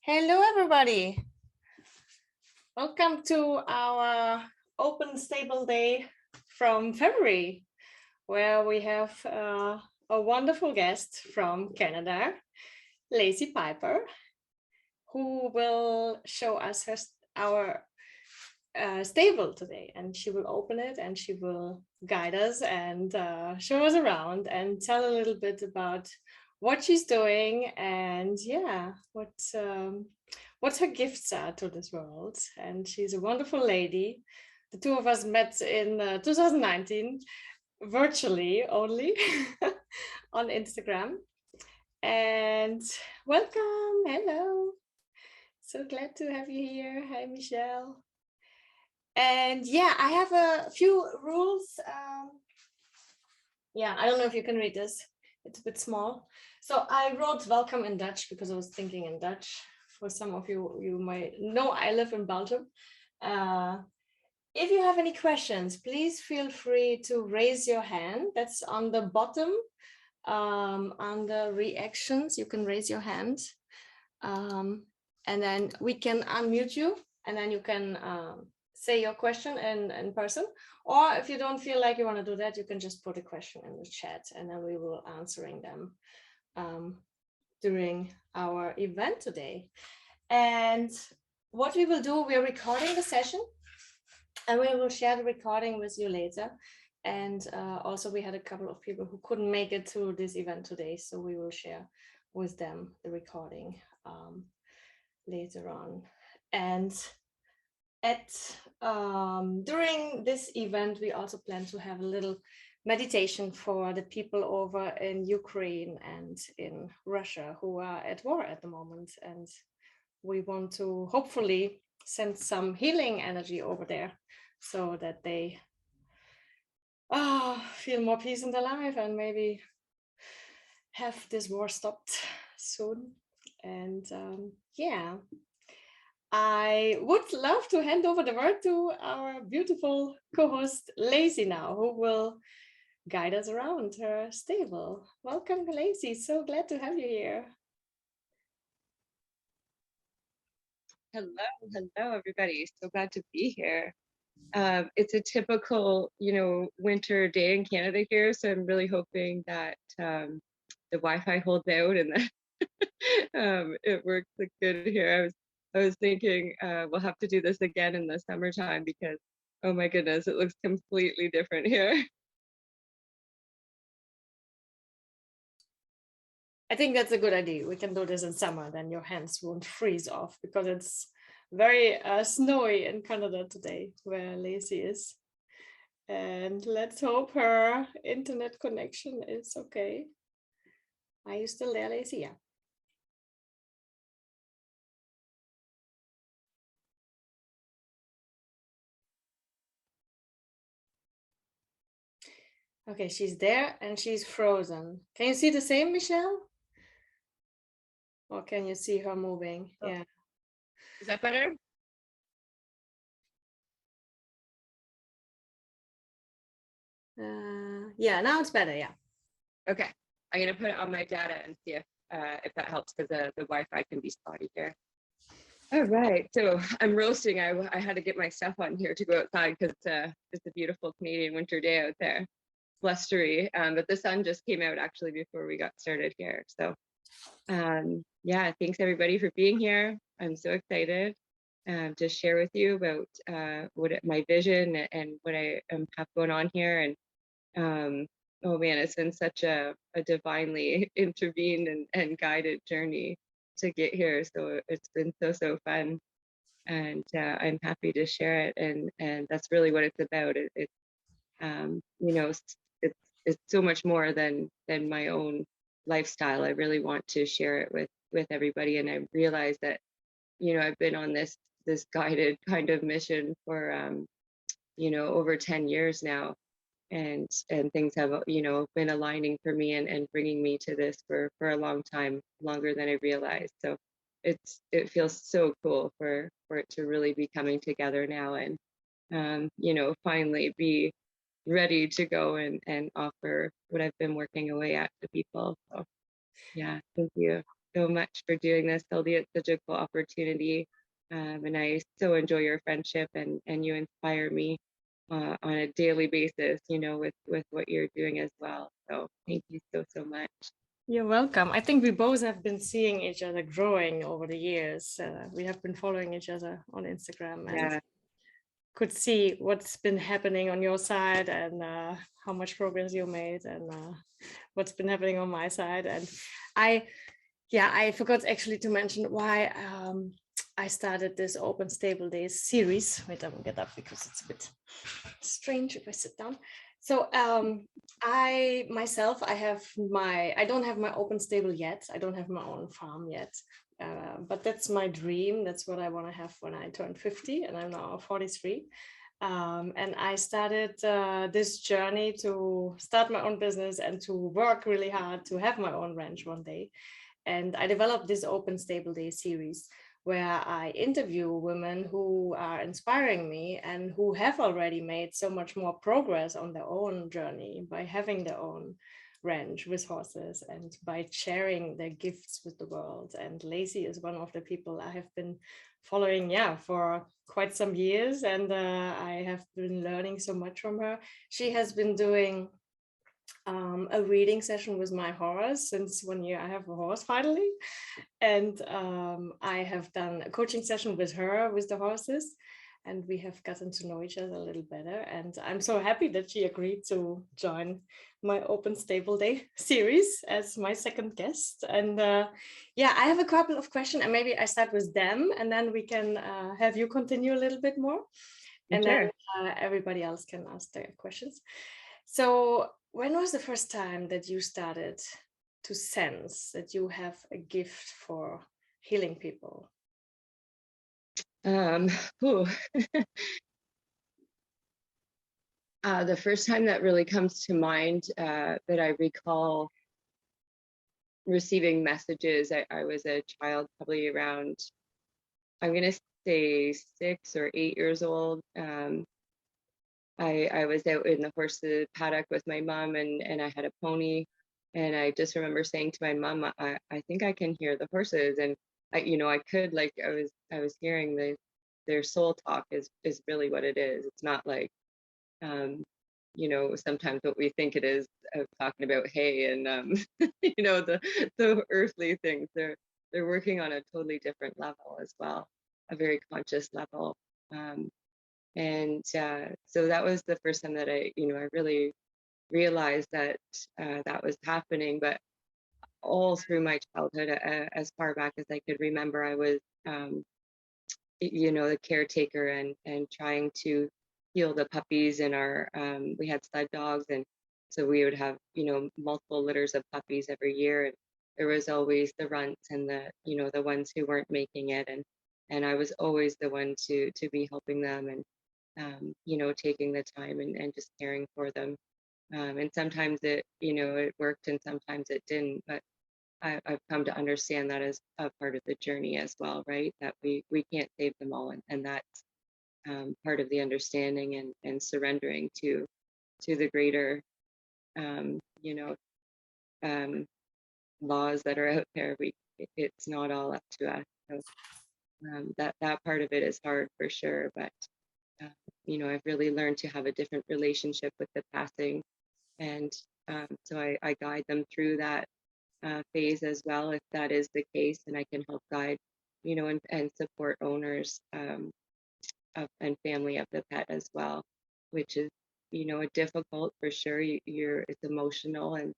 Hello, everybody. Welcome to our open stable day from February, where we have a wonderful guest from Canada, Lacey Piper, who will show us our stable today. And she will open it and she will guide us and show us around and tell a little bit about what she's doing and what her gifts are to this world. And she's a wonderful lady. The two of us met in 2019 virtually only on Instagram. And welcome. Hello. So glad to have you here. Hi, Michelle. And yeah, I have a few rules. I don't know if you can read this. It's a bit small. So I wrote welcome in Dutch because I was thinking in Dutch. For some of you, you might know I live in Belgium. If you have any questions, please feel free to raise your hand. That's on the bottom, under reactions. You can raise your hand. And then we can unmute you, and then you can say your question in person. Or if you don't feel like you want to do that, you can just put a question in the chat, and then we will answering them during our event today. And what we will do, we're recording the session, and we will share the recording with you later. And also we had a couple of people who couldn't make it to this event today, so we will share with them the recording later on. And during this event, we also plan to have a little meditation for the people over in Ukraine and in Russia who are at war at the moment. And we want to hopefully send some healing energy over there so that they feel more peace in their life and maybe have this war stopped soon. And I would love to hand over the word to our beautiful co-host Lacey now, who will guide us around her stable. Welcome, Lacey. So glad to have you here. Hello, everybody. So glad to be here. It's a typical, winter day in Canada here, so I'm really hoping that the Wi-Fi holds out and that it works good here. I was thinking we'll have to do this again in the summertime because, oh my goodness, it looks completely different here. I think that's a good idea. We can do this in summer, then your hands won't freeze off because it's very snowy in Canada today, where Lacey is. And let's hope her internet connection is okay. Are you still there, Lacey? Yeah. Okay, she's there and she's frozen. Can you see the same, Michelle? Or can you see her moving? Oh. Yeah. Is that better? Yeah, now it's better. Yeah. Okay, I'm gonna put it on my data and see if that helps because the Wi-Fi can be spotty here. All right, so I'm roasting. I had to get my stuff on here to go outside because it's a beautiful Canadian winter day out there, blustery. But the sun just came out actually before we got started here. So yeah, thanks everybody for being here. I'm so excited to share with you about my vision and what I have going on here. And oh man, it's been such a divinely intervened and guided journey to get here. So it's been so fun, and I'm happy to share it. And that's really what it's about. It's so much more than my own lifestyle. I really want to share it with everybody. And I realize that, I've been on this guided kind of mission for, over 10 years now. And things have, been aligning for me and bringing me to this for a long time, longer than I realized. So it feels so cool for it to really be coming together now and, finally be ready to go and offer what I've been working away at to people. So yeah, thank you. so much for doing this, Hildy. It's such a cool opportunity. And I so enjoy your friendship, and you inspire me on a daily basis, with what you're doing as well. So thank you so much. You're welcome. I think we both have been seeing each other growing over the years. We have been following each other on Instagram and could see what's been happening on your side and how much progress you made and what's been happening on my side. And I forgot actually to mention why I started this Open Stable Days series. Wait, I will get up because it's a bit strange if I sit down. So I don't have my open stable yet. I don't have my own farm yet, but that's my dream. That's what I want to have when I turn 50, and I'm now 43. And I started this journey to start my own business and to work really hard to have my own ranch one day. And I developed this Open Stable Day series where I interview women who are inspiring me and who have already made so much more progress on their own journey by having their own ranch with horses and by sharing their gifts with the world. And Lacey is one of the people I have been following, for quite some years, and I have been learning so much from her. She has been doing a reading session with my horse since 1 year. I have a horse finally, and I have done a coaching session with her with the horses, and we have gotten to know each other a little better. And I'm so happy that she agreed to join my Open Stable Day series as my second guest. And I have a couple of questions, and maybe I start with them, and then we can have you continue a little bit more, and Sure. then everybody else can ask their questions. So when was the first time that you started to sense that you have a gift for healing people? The first time that really comes to mind, that I recall receiving messages, I was a child, probably around, I'm going to say 6 or 8 years old. I was out in the horse paddock with my mom, and I had a pony. And I just remember saying to my mom, I think I can hear the horses. And I could, like, I was hearing their soul talk is really what it is. It's not like, sometimes what we think it is, talking about hay and, the earthly things. They're working on a totally different level as well, a very conscious level. And so that was the first time that I really realized that that was happening. But all through my childhood, as far back as I could remember, I was, the caretaker and trying to heal the puppies in our, we had stud dogs. And so we would have, multiple litters of puppies every year. And there was always the runts and the ones who weren't making it. And I was always the one to be helping them and, taking the time and just caring for them. And sometimes it worked and sometimes it didn't. But I've come to understand that as a part of the journey as well, right? That we can't save them all. And that's part of the understanding and surrendering to the greater, laws that are out there. It's not all up to us. So that part of it is hard for sure. But I've really learned to have a different relationship with the passing, and so I guide them through that phase as well, if that is the case, and I can help guide, and support owners and family of the pet as well, which is a difficult for sure. It's emotional, and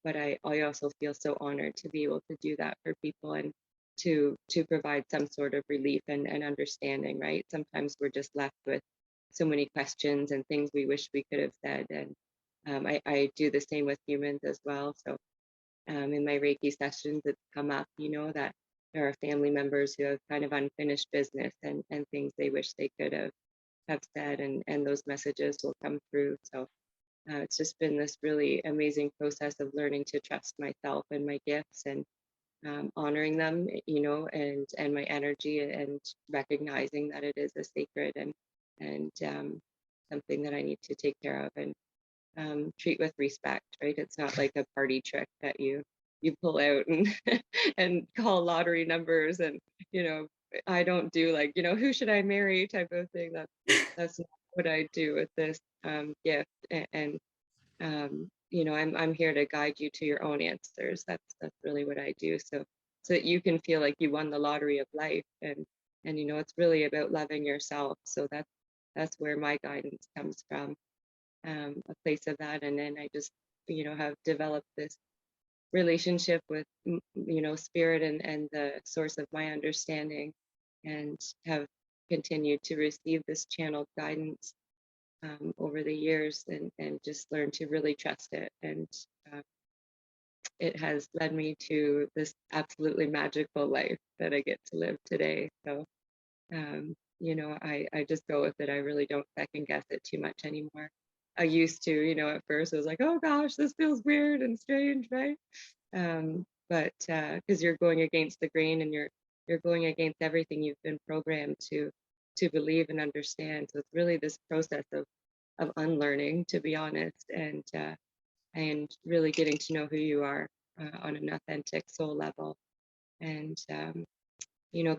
but I also feel so honored to be able to do that for people and to provide some sort of relief and understanding, right? Sometimes we're just left with so many questions and things we wish we could have said. And I do the same with humans as well. So in my Reiki sessions, it's come up, that there are family members who have kind of unfinished business and things they wish they could have said, and those messages will come through. So it's just been this really amazing process of learning to trust myself and my gifts and honoring them, and my energy, and recognizing that it is a sacred and something that I need to take care of and treat with respect, right? It's not like a party trick that you you pull out and and call lottery numbers, and I don't do like, who should I marry type of thing. That's not what I do with this gift. And I'm here to guide you to your own answers. That's really what I do. So that you can feel like you won the lottery of life, and it's really about loving yourself. So that's where my guidance comes from, a place of that. And then I just have developed this relationship with spirit and the source of my understanding, and have continued to receive this channeled guidance over the years, and just learn to really trust it. And uh, it has led me to this absolutely magical life that I get to live today. So I just go with it. I really don't second guess it too much anymore. I used to, at first I was like, oh gosh, this feels weird and strange, right? But because you're going against the grain, and you're going against everything you've been programmed to believe and understand. So it's really this process of unlearning, to be honest, and really getting to know who you are on an authentic soul level, and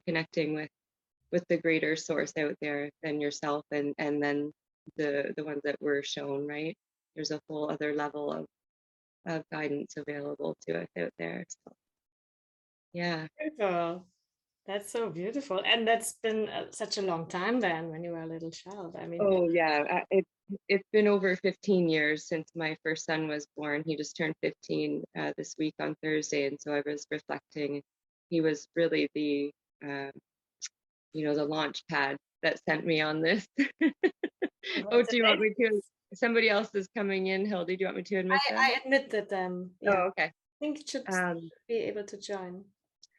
connecting with the greater source out there than yourself, and then the ones that were shown, right? There's a whole other level of guidance available to us out there. So yeah. Beautiful. That's so beautiful. And that's been such a long time then, when you were a little child. I mean, Oh yeah, it's been over 15 years since my first son was born. He just turned 15 this week on Thursday, and so I was reflecting. He was really uh, the launch pad that sent me on this. Oh, what's do the you want name? me to? Somebody else is coming in, Hildy. Do you want me to admit them? I admit that, yeah, Oh, I okay. think it should Um, be able to join.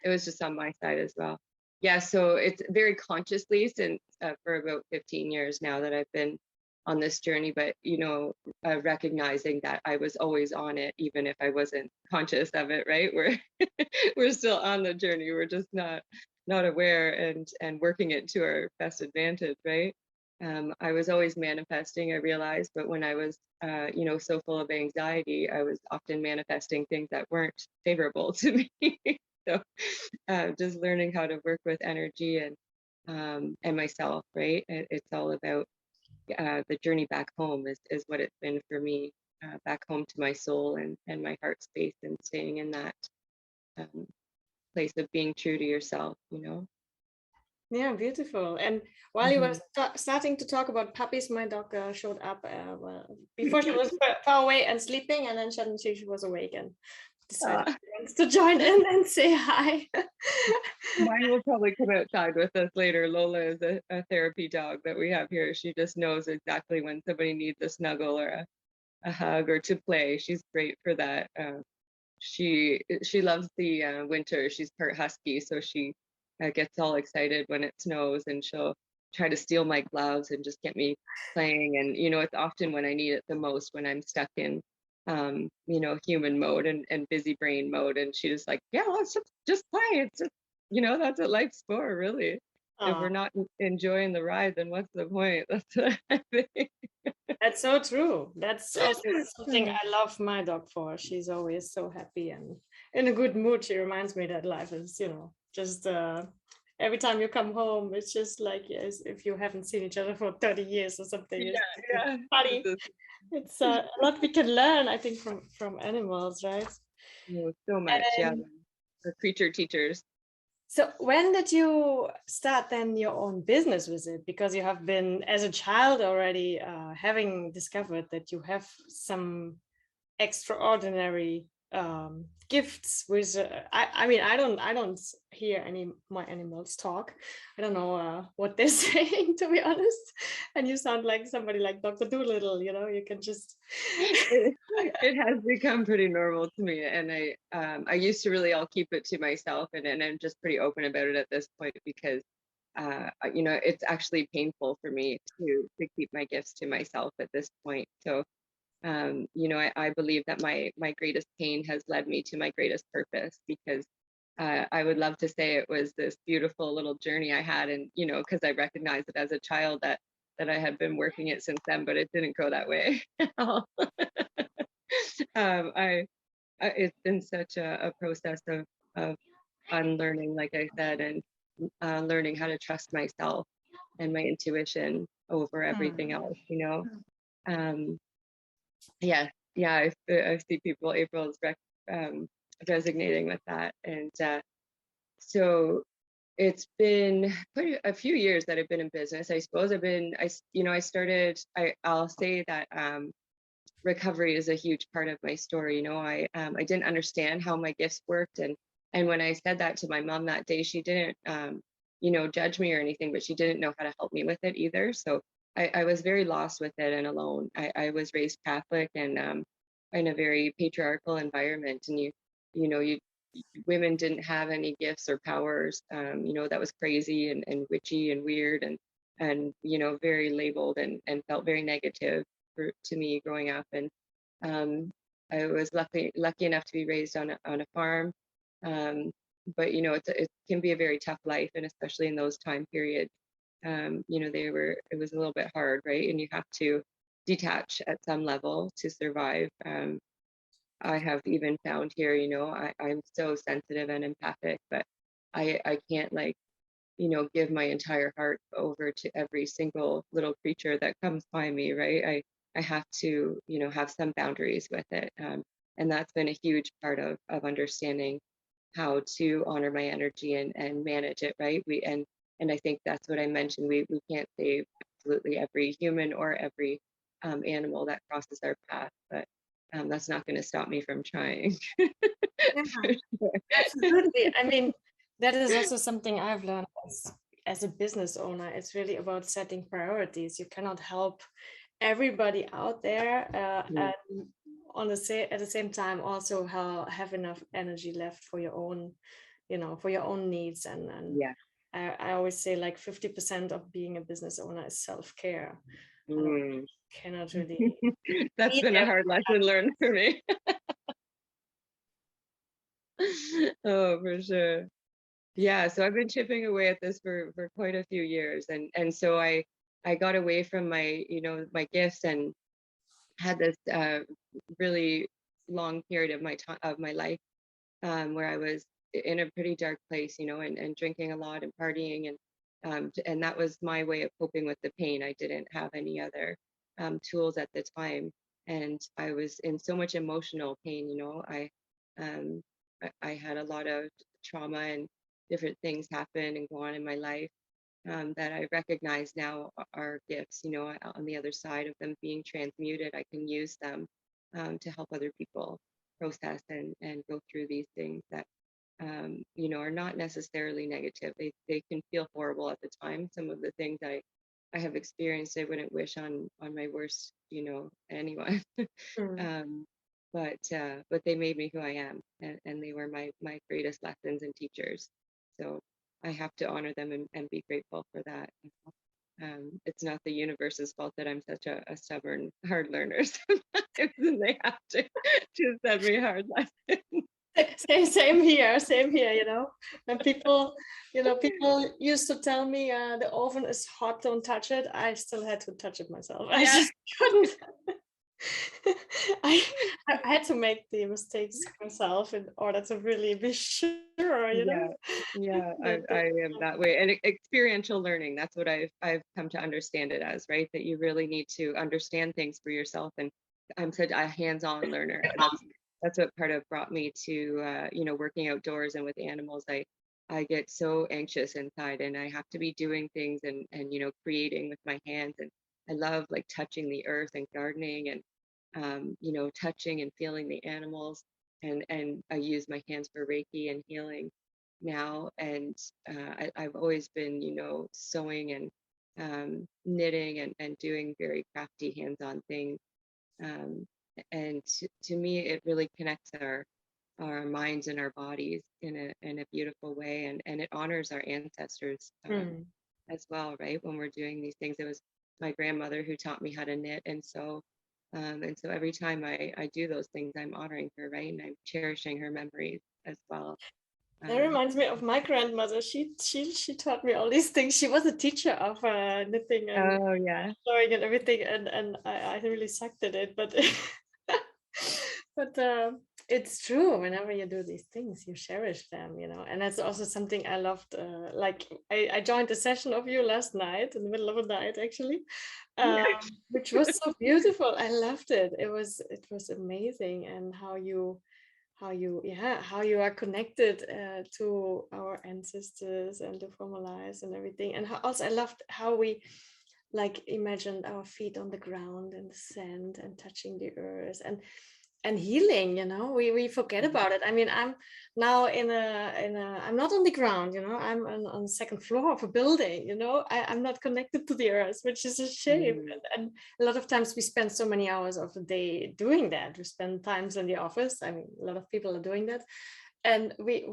it was just on my side as well. Yeah, so it's very consciously, since for about 15 years now that I've been on this journey, but recognizing that I was always on it, even if I wasn't conscious of it, right? We're still on the journey. We're just not aware, and working it to our best advantage, right? I was always manifesting, I realized, but when I was so full of anxiety, I was often manifesting things that weren't favorable to me. So just learning how to work with energy and myself, right? It's all about the journey back home is what it's been for me, back home to my soul and my heart space, and staying in that um, place of being true to yourself, Yeah, beautiful. And while you were Mhm. starting to talk about puppies, my dog showed up. Well, before she was far away and sleeping, and then suddenly she was awake and decided Ah, she wants to join in and say hi. mine will probably come outside with us later. Lola is a therapy dog that we have here. She just knows exactly when somebody needs a snuggle or a hug or to play. She's great for that. She loves the winter. She's part husky, so she gets all excited when it snows, and she'll try to steal my gloves and just get me playing. And it's often when I need it the most, when I'm stuck in human mode and busy brain mode, and she just like, yeah, let's just play. It's just that's what life's for, really. If Aw, we're not enjoying the ride, then what's the point? That's what I think. that's so true. That's also something I love my dog for. She's always so happy and in a good mood. She reminds me that life is, just every time you come home, it's just like as if you haven't seen each other for 30 years or something. It's Yeah, so yeah. funny. It's a lot we can learn, I think, from animals, right? So much, yeah. And The creature teachers. so when did you start then your own business with it? Because you have been, as a child already, having discovered that you have some extraordinary gifts with I mean, I don't hear any my animals talk. I don't know what they're saying, to be honest. And you sound like somebody like Dr. Doolittle, you can just It has become pretty normal to me, and I used to really all keep it to myself, and I'm just pretty open about it at this point, because it's actually painful for me to keep my gifts to myself at this point. So I believe that my greatest pain has led me to my greatest purpose, because I would love to say it was this beautiful little journey I had, and because I recognized it as a child that I had been working it since then, but it didn't go that way at all. I it's been such a process of unlearning, like I said, and learning how to trust myself and my intuition over everything else, you know. Um, yeah, yeah, I see people, April's resonating with that. And so it's been quite a few years that I've been in business. I suppose I started, I'll say that recovery is a huge part of my story. You know, I didn't understand how my gifts worked, and when I said that to my mom that day, she didn't judge me or anything, but she didn't know how to help me with it either. So I was very lost with it and alone. I was raised Catholic and in a very patriarchal environment, and you women didn't have any gifts or powers. That was crazy and witchy and weird and very labeled and felt very negative to me growing up. And I was lucky enough to be raised on a farm. Um, but it can be a very tough life, and especially in those time periods, it was a little bit hard, right? And you have to detach at some level to survive. I have even found here, I'm so sensitive and empathic, but I can't give my entire heart over to every single little creature that comes by me, right? I have to, have some boundaries with it. And that's been a huge part of understanding how to honor my energy and manage it, right? And I think that's what I mentioned. We can't save absolutely every human or every animal that crosses our path, but that's not going to stop me from trying. Yeah, absolutely. I mean, that is also something I've learned as a business owner. It's really about setting priorities. You cannot help everybody out there, Mm, and at the same time also have enough energy left for your own, for your own needs. And yeah. I always say like 50% of being a business owner is self-care. Otherwise, Mm. you cannot really That's be been a there. hard lesson learned for me. Oh, for sure. Yeah, so I've been chipping away at this for quite a few years, and so I got away from my gifts and had this really long period of my life where I was in a pretty dark place, and drinking a lot and partying, and that was my way of coping with the pain. I didn't have any other tools at the time, and I was in so much emotional pain. Um, I had a lot of trauma and different things happen and go on in my life that I recognize now are gifts. On the other side of them being transmuted, I can use them to help other people process and go through these things that are not necessarily negative. They can feel horrible at the time. Some of the things I have experienced, I wouldn't wish on my worst, anyone. Mm. um, but they made me who I am, and they were my greatest lessons and teachers. So I have to honor them and be grateful for that. It's not the universe's fault that I'm such a stubborn, hard learner. Sometimes and they have to send me hard lessons. Same here, same here. When people used to tell me the oven is hot, don't touch it. I still had to touch it myself. I Yeah. just couldn't. I had to make the mistakes myself in order to really be sure, Yeah, yeah, I am that way. And experiential learning, that's what I've come to understand it as, right? That you really need to understand things for yourself. And I'm such a hands-on learner. That's what part of brought me to working outdoors and with animals. I get so anxious inside, and I have to be doing things and creating with my hands. And I love like touching the earth and gardening and touching and feeling the animals. And I use my hands for Reiki and healing now. And I've always been, sewing and knitting and doing very crafty hands-on things. Um, and to me, it really connects our minds and our bodies in a beautiful way, and it honors our ancestors Mm. as well, right? When we're doing these things, it was my grandmother who taught me how to knit and sew. And so every time I do those things, I'm honoring her, right? And I'm cherishing her memories as well. That Um, reminds me of my grandmother. She taught me all these things. She was a teacher of knitting and oh yeah. sewing and everything, and I really sucked at it, but but it's true. Whenever you do these things, you cherish them, and that's also something I loved. Like I joined a session of you last night, in the middle of the night, actually, which was so beautiful. I loved it. It was amazing, and how you are connected to our ancestors and the formalized and everything. And also I loved how we like imagined our feet on the ground and the sand and touching the earth and healing. We forget about it. I mean, I'm now I'm not on the ground. I'm on the second floor of a building. I'm not connected to the earth, which is a shame. And a lot of times we spend so many hours of the day doing that. We spend times in the office. I mean, a lot of people are doing that, and we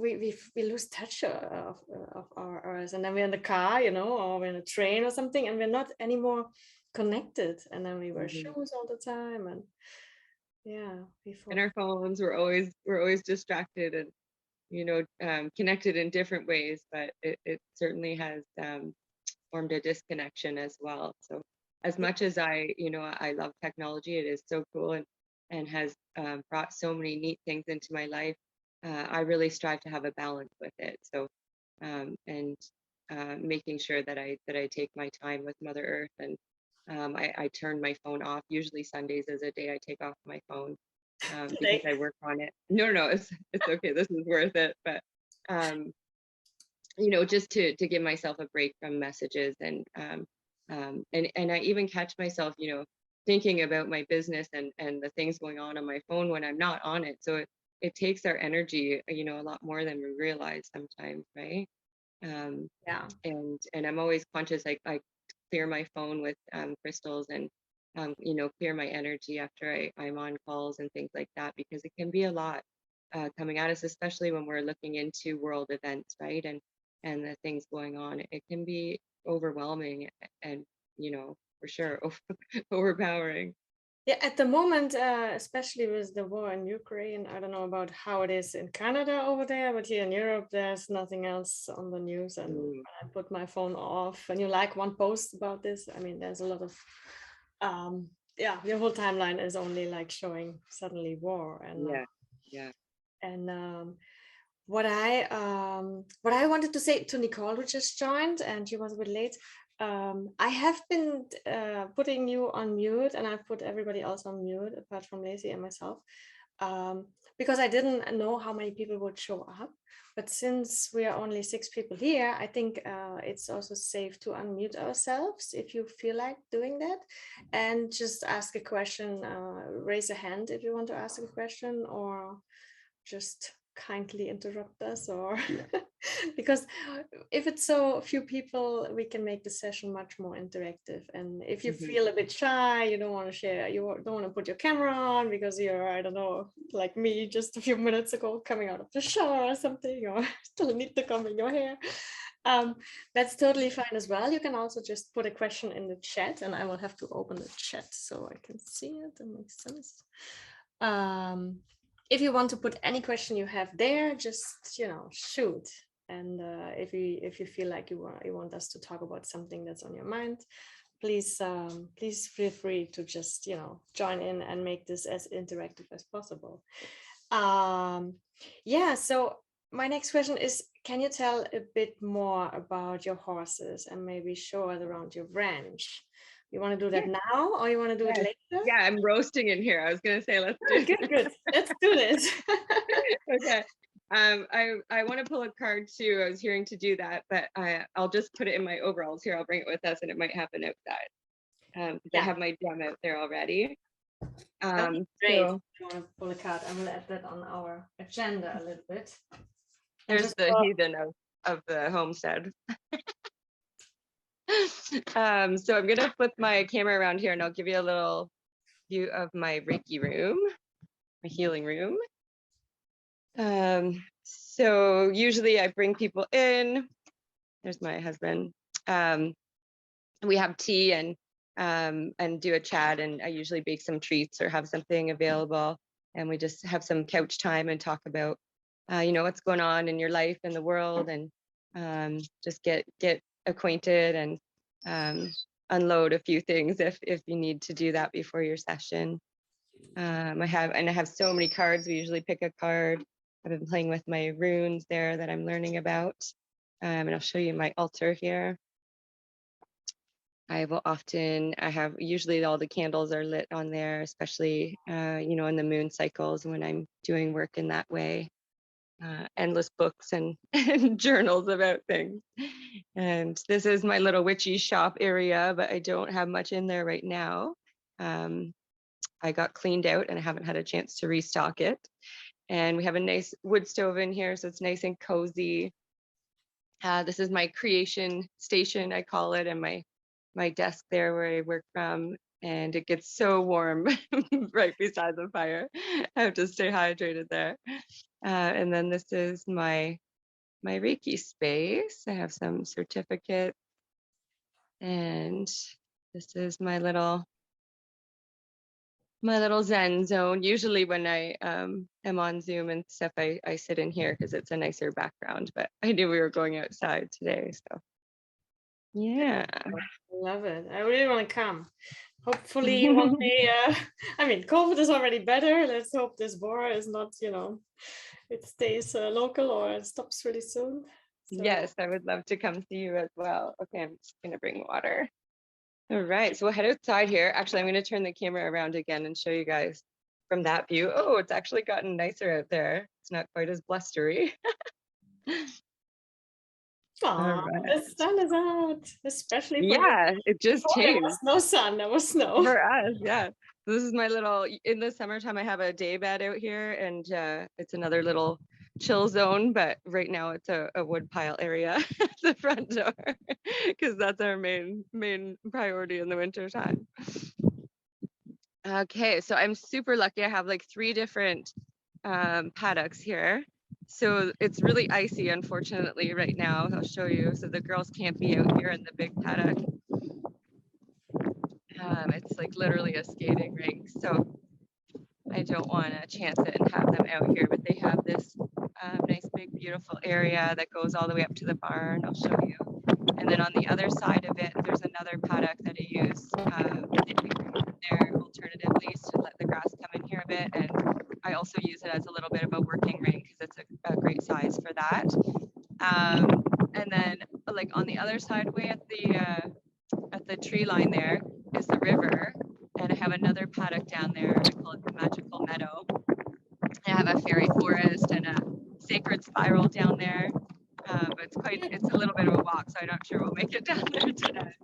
lose touch of our earth. And then we're in the car, or we're in a train or something, and we're not anymore connected. And then we wear shoes all the time, and and our phones, we're always distracted and connected in different ways, but it certainly has formed a disconnection as well. So as much as I love technology, it is so cool and has brought so many neat things into my life. I really strive to have a balance with it. So and making sure that I take my time with Mother Earth, and I turn my phone off. Usually Sundays is a day I take off my phone because I work on it. No, it's okay. This is worth it. But just to give myself a break from messages, and I even catch myself, thinking about my business and the things going on my phone when I'm not on it. So it takes our energy, a lot more than we realize sometimes, right? And I'm always conscious. I clear my phone with crystals and clear my energy after I'm on calls and things like that, because it can be a lot coming at us, especially when we're looking into world events, right? And the things going on. It can be overwhelming and for sure overpowering. Yeah, at the moment, especially with the war in Ukraine, I don't know about how it is in Canada over there, but here in Europe, there's nothing else on the news. And when I put my phone off, and you like one post about this, I mean, there's a lot of, your whole timeline is only like showing suddenly war. And and what I wanted to say to Nicole, who just joined, and she was a bit late. I have been putting you on mute, and I've put everybody else on mute apart from Lacey and myself, because I didn't know how many people would show up. But since we are only 6 people here, I think it's also safe to unmute ourselves if you feel like doing that, and just ask a question, raise a hand if you want to ask a question, or just kindly interrupt us, or because if it's so few people, we can make the session much more interactive. And if you feel a bit shy, you don't want to share, you don't want to put your camera on because you're, I don't know, like me just a few minutes ago coming out of the shower or something, or still need to comb in your hair, that's totally fine as well. You can also just put a question in the chat, and I will have to open the chat so I can see it. That makes sense. If you want to put any question you have there, just shoot. And if you feel like you want us to talk about something that's on your mind, please feel free to just join in and make this as interactive as possible. So my next question is, can you tell a bit more about your horses and maybe show us around your ranch? You want to do that now, or you want to do it later? Yeah, I'm roasting in here. I was going to say, let's do it. Good. Let's do this. Okay. I want to pull a card too. I was hearing to do that, but I'll just put it in my overalls here. I'll bring it with us, and it might happen outside. I have my drum out there already. Great. If you want to pull a card, I'm going to add that on our agenda a little bit. There's the heathen of the homestead. So I'm gonna flip my camera around here, and I'll give you a little view of my Reiki room, my healing room. So usually I bring people in. There's my husband. We have tea and do a chat, and I usually bake some treats or have something available, and we just have some couch time and talk about what's going on in your life and the world, and just get acquainted and unload a few things if you need to do that before your session. I have so many cards. We usually pick a card. I've been playing with my runes there that I'm learning about. And I'll show you my altar here. I have usually all the candles are lit on there, especially, you know, in the moon cycles when I'm doing work in that way. Endless books and, and journals about things. And this is my little witchy shop area, but I don't have much in there right now. I got cleaned out and I haven't had a chance to restock it. And we have a nice wood stove in here, so it's nice and cozy. This is my creation station, I call it, and my desk there where I work from. And it gets so warm right beside the fire. I have to stay hydrated there. And then this is my Reiki space. I have some certificates. And this is my little Zen zone. Usually when I am on Zoom and stuff, I sit in here because it's a nicer background, but I knew we were going outside today. So yeah. I love it. I really want to come. Hopefully one day, I mean, COVID is already better. Let's hope this war is not, you know, it stays local or it stops really soon. So. Yes, I would love to come see you as well. Okay, I'm just gonna bring water. All right, so we'll head outside here. Actually, I'm gonna turn the camera around again and show you guys from that view. Oh, it's actually gotten nicer out there. It's not quite as blustery. Oh, the sun is out, especially for it just before changed. there was no sun, there was snow. For us, yeah. This is my little, in the summertime, I have a day bed out here and it's another little chill zone, but right now it's a wood pile area at the front door because that's our main priority in the winter time. Okay, so I'm super lucky. I have like 3 different paddocks here. So it's really icy, unfortunately, right now. I'll show you. So the girls can't be out here in the big paddock. It's like literally a skating rink. So I don't want to chance it and have them out here, but they have this nice, big, beautiful area that goes all the way up to the barn. I'll show you. And then on the other side of it, there's another paddock that I use there alternatively to let the grass come in here a bit. And I also use it as a little bit of a working ring because it's a great size for that. And then like on the other side way at the tree line there is the river. And I have another paddock down there. I call it the Magical Meadow. I have a fairy forest and a sacred spiral down there. But it's a little bit of a walk, so I'm not sure we'll make it down there today.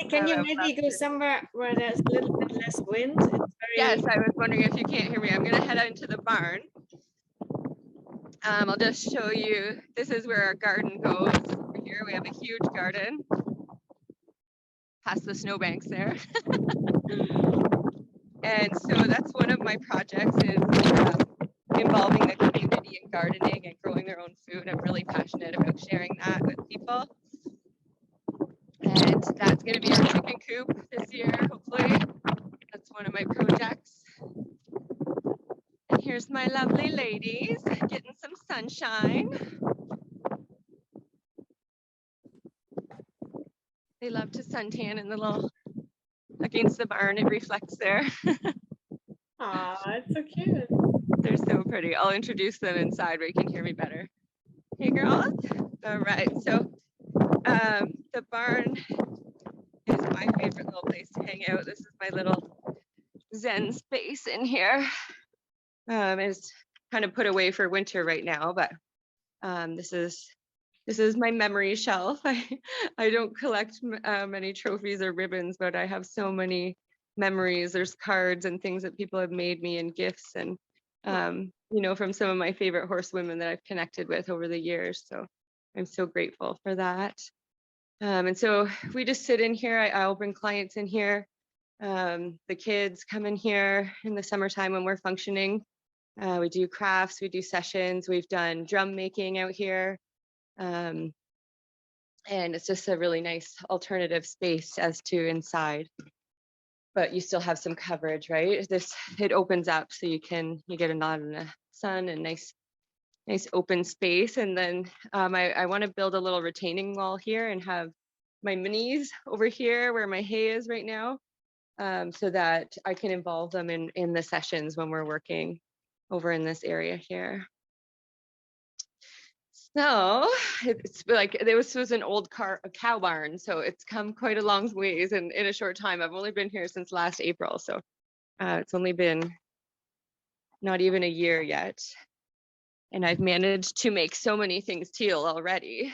Can you maybe go somewhere where there's a little bit less wind? Yes, I was wondering if you can't hear me. I'm gonna head out into the barn. I'll just show you, this is where our garden goes. Over here we have a huge garden. Past the snowbanks there. And so that's one of my projects is involving the community in gardening and growing their own food. I'm really passionate about sharing that with people. And that's going to be our chicken coop this year, hopefully. That's one of my projects. And here's my lovely ladies getting some sunshine. They love to suntan in the little, against the barn, it reflects there. Oh, it's so cute. They're so pretty. I'll introduce them inside where you can hear me better. Hey girls. All right, so the barn is my favorite little place to hang out. This is my little Zen space in here. It's kind of put away for winter right now, but this is my memory shelf. I don't collect many trophies or ribbons, but I have so many memories. There's cards and things that people have made me and gifts and you know, from some of my favorite horsewomen that I've connected with over the years. So I'm so grateful for that. And so we just sit in here. I'll bring clients in here. The kids come in here in the summertime when we're functioning. We do crafts, we do sessions. We've done drum making out here. And it's just a really nice alternative space as to inside. But you still have some coverage, right? It opens up so you get a nod in the sun and nice open space. And then I want to build a little retaining wall here and have my minis over here where my hay is right now. so that I can involve them in the sessions when we're working over in this area here. So it's like this was an old a cow barn, so it's come quite a long ways in a short time. I've only been here since last April, so it's only been not even a year yet, and I've managed to make so many things teal already.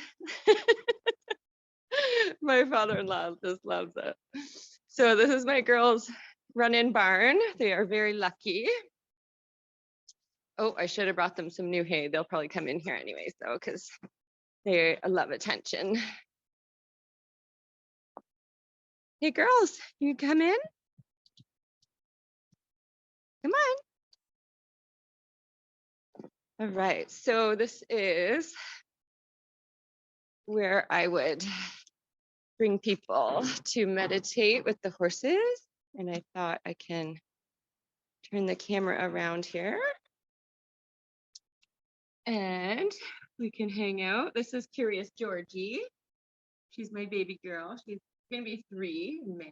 My father-in-law just loves it. So this is my girls' run-in barn. They are very lucky. Oh, I should have brought them some new hay. They'll probably come in here anyways, though, because they love attention. Hey, girls, you come in? Come on. All right, so this is where I would bring people to meditate with the horses. And I thought I can turn the camera around here. And we can hang out. This is Curious Georgie. She's my baby girl. She's gonna be 3 in May.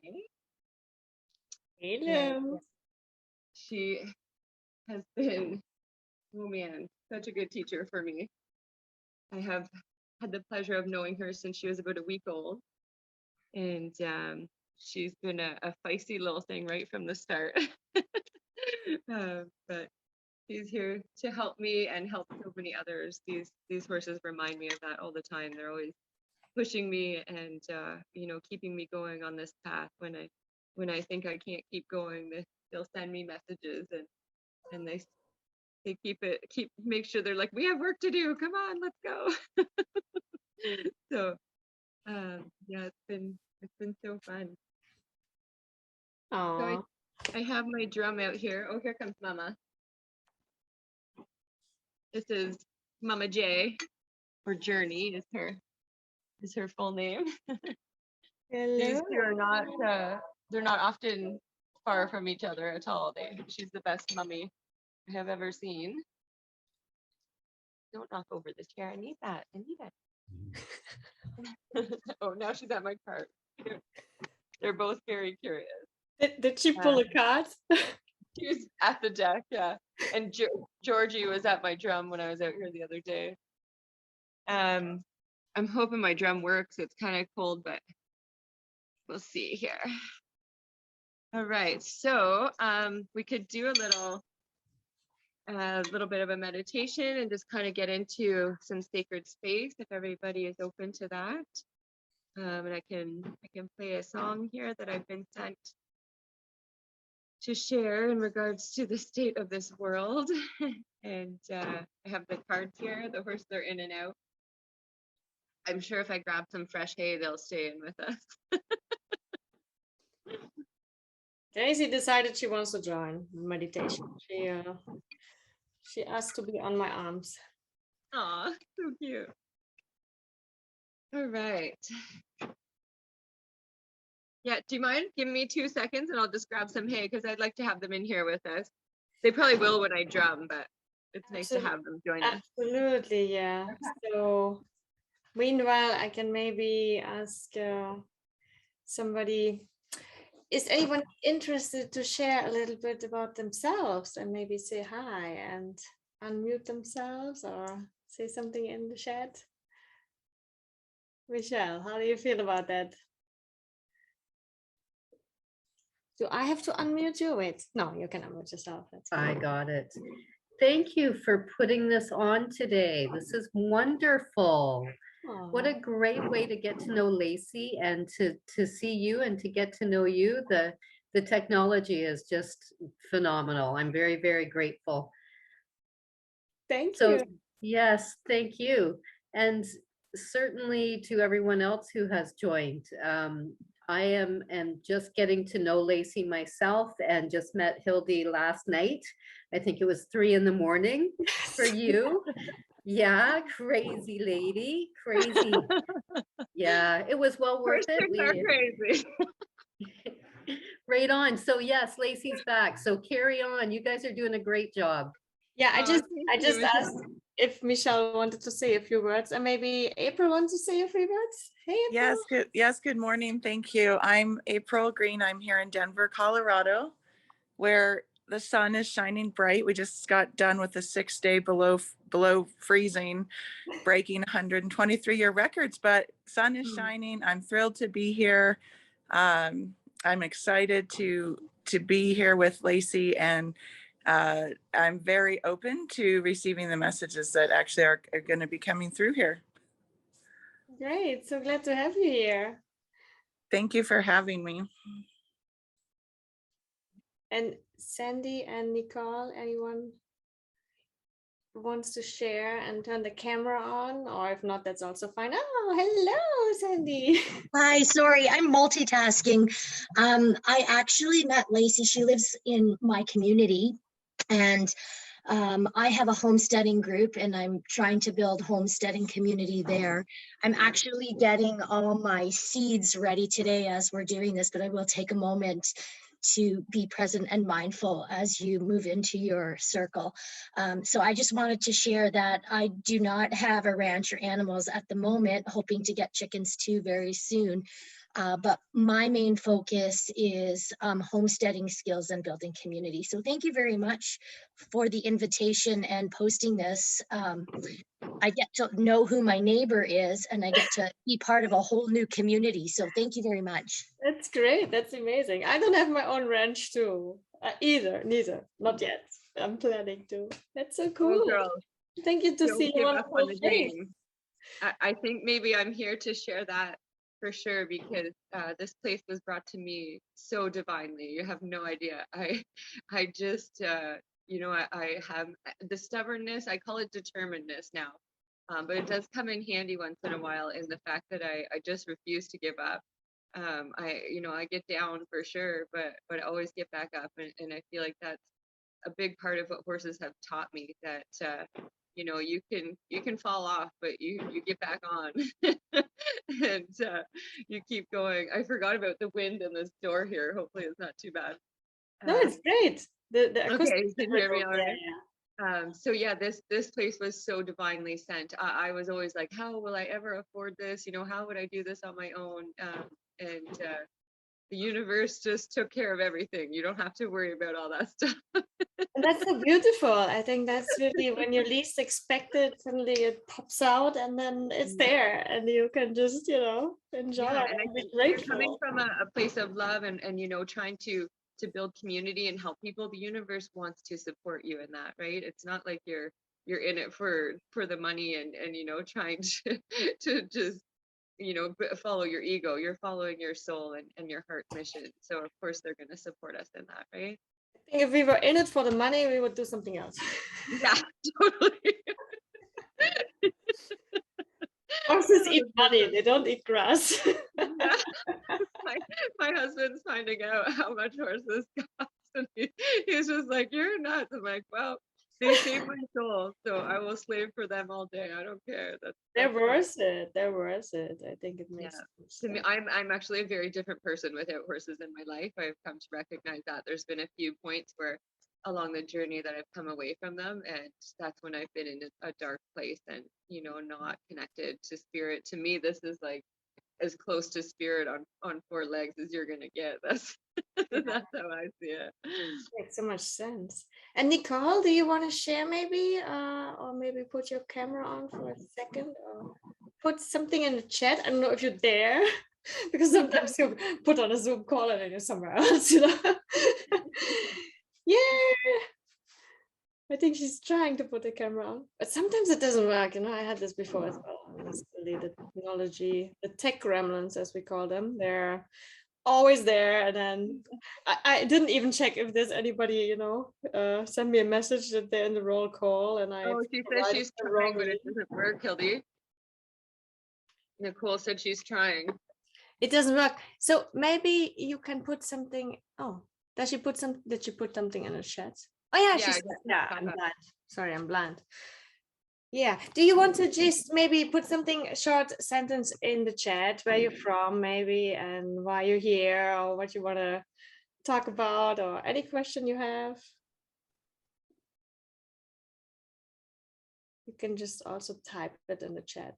Hello. And she has been, oh man, such a good teacher for me. I have had the pleasure of knowing her since she was about a week old. And she's been a feisty little thing right from the start. But she's here to help me and help so many others. These horses remind me of that all the time. They're always pushing me and you know, keeping me going on this path. When I think I can't keep going, they'll send me messages and they make sure they're like, we have work to do. Come on, let's go. So yeah, it's been so fun. Aww. So I have my drum out here. Oh, here comes Mama. This is Mama J, or Journey is her full name. Hello. These two are not they're not often far from each other at all. She's the best mummy I have ever seen. Don't knock over the chair. I need that. Oh, now she's at my cart. They're both very curious. Did she pull a card? She was at the deck, yeah. And Georgie was at my drum when I was out here the other day. I'm hoping my drum works. It's kind of cold, but we'll see here. All right, so we could do a little bit of a meditation and just kind of get into some sacred space if everybody is open to that. And I can play a song here that I've been sent to share in regards to the state of this world. And I have the cards here. The horses are in and out. I'm sure if I grab some fresh hay, they'll stay in with us. Daisy decided she wants to join meditation. She asked to be on my arms. Aw, so cute. All right. Yeah, do you mind giving me 2 seconds and I'll just grab some hay because I'd like to have them in here with us. They probably will when I drum, but it's nice to have them join us. Absolutely, yeah. So meanwhile, I can maybe ask somebody, is anyone interested to share a little bit about themselves and maybe say hi and unmute themselves or say something in the chat? Michelle, how do you feel about that? Do I have to unmute you? Wait, no, you can unmute yourself. That's fine. I got it. Thank you for putting this on today. This is wonderful. Aww. What a great way to get to know Lacey and to see you and to get to know you. The technology is just phenomenal. I'm very, very grateful. Thank So, you. yes, thank you. And certainly to everyone else who has joined. I am just getting to know Lacey myself and just met Hildy last night. I think it was 3 a.m. for you. Yeah, crazy lady, crazy. Yeah, it was well worth it. Crazy. Right on. So yes, Lacey's back. So carry on. You guys are doing a great job. Yeah, I just if Michelle wanted to say a few words, and maybe April wants to say a few words. Hey, April. Yes, good morning. Thank you. I'm April Green. I'm here in Denver, Colorado, where the sun is shining bright. We just got done with a 6-day below freezing, breaking 123-year records, but sun is shining. I'm thrilled to be here. I'm excited to be here with Lacey, and I'm very open to receiving the messages that actually are going to be coming through here. Great. So glad to have you here. Thank you for having me. And Sandy and Nicole, anyone who wants to share and turn the camera on? Or if not, that's also fine. Oh, hello, Sandy. Hi, sorry, I'm multitasking. I actually met Lacey. She lives in my community, and I have a homesteading group, and I'm trying to build homesteading community there. I'm actually getting all my seeds ready today as we're doing this, but I will take a moment to be present and mindful as you move into your circle. So I just wanted to share that I do not have a ranch or animals at the moment, hoping to get chickens too very soon. But my main focus is homesteading skills and building community. So thank you very much for the invitation and posting this. I get to know who my neighbor is, and I get to be part of a whole new community. So thank you very much. That's great. That's amazing. I don't have my own ranch too. Neither, not yet. I'm planning to. That's so cool. Oh, girl, Thank you to don't see give you up on the face. dream. I think maybe I'm here to share that for sure, because this place was brought to me so divinely. You have no idea. I just, I have the stubbornness. I call it determinedness now. But it does come in handy once in a while in the fact that I just refuse to give up. I get down for sure, but I always get back up. And I feel like that's a big part of what horses have taught me, that you can fall off, but you get back on. And you keep going. I forgot about the wind in this door here. Hopefully it's not too bad. No, it's great. The acoustic. Okay, you can hear me all right. Yeah. So yeah, this place was so divinely sent. I was always like, how will I ever afford this? How would I do this on my own? And the universe just took care of everything. You don't have to worry about all that stuff. And that's so beautiful. I think that's really when you least expect it, suddenly it pops out, and then it's there, and you can just, enjoy Yeah, it and I and be think you're coming grateful. from a place of love and trying to build community and help people. The universe wants to support you in that, right? It's not like you're in it for the money and trying to just follow your ego. You're following your soul and your heart mission. So of course they're going to support us in that, right? I think if we were in it for the money, we would do something else. Yeah, totally. Horses eat money, they don't eat grass. Yeah. My husband's finding out how much horses cost, and he's just like, "You're nuts." I'm like, "Well, they save my soul, so I will slave for them all day. I don't care." They're that's worth it. They're worth it. I think it makes to me, I'm actually a very different person without horses in my life. I've come to recognize that. There's been a few points where along the journey that I've come away from them, and that's when I've been in a dark place and not connected to spirit. To me, this is like as close to spirit on 4 legs as you're gonna get. That's that's how I see it. makes so much sense. And Nicole, do you want to share maybe, or maybe put your camera on for a second, or put something in the chat? I don't know if you're there, because sometimes you put on a Zoom call and then you're somewhere else, Yeah. I think she's trying to put the camera on, but sometimes it doesn't work. I had this before as well. It's really the technology, the tech gremlins, as we call them. They're always there, and then I didn't even check if there's anybody, send me a message that they're in the roll call, and I. Oh, she says she's trying, but it doesn't work, Hildy. Nicole said she's trying. It doesn't work. So maybe you can put something. Oh, did she put something in the chat? Oh yeah, I'm blind. Sorry, I'm blind. Yeah. Do you want to just maybe put something, a short sentence in the chat, where you're from maybe, and why you're here, or what you want to talk about, or any question you have? You can just also type it in the chat.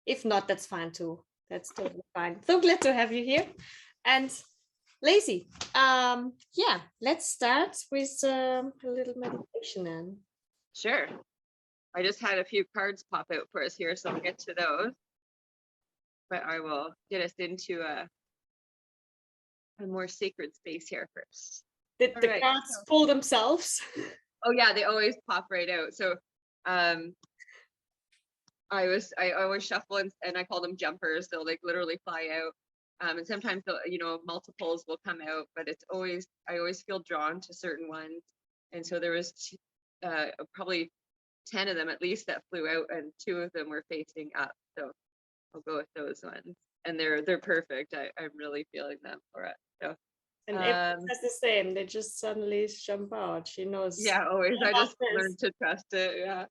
If not, that's fine too. That's totally fine. So glad to have you here. And Lacey, yeah, let's start with a little meditation then. Sure. I just had a few cards pop out for us here, so I'll get to those. But I will get us into a more sacred space here first. Did All the right, cards so- pull themselves? Oh yeah, they always pop right out. So I always shuffle and I call them jumpers. They'll like literally fly out. And sometimes multiples will come out, but I always feel drawn to certain ones. And so there was probably 10 of them at least that flew out, and 2 of them were facing up. So I'll go with those ones. And they're perfect. I'm really feeling them for it. So And everyone says the same. They just suddenly jump out. She knows. yeah, always. I just this. learned to trust it. Yeah.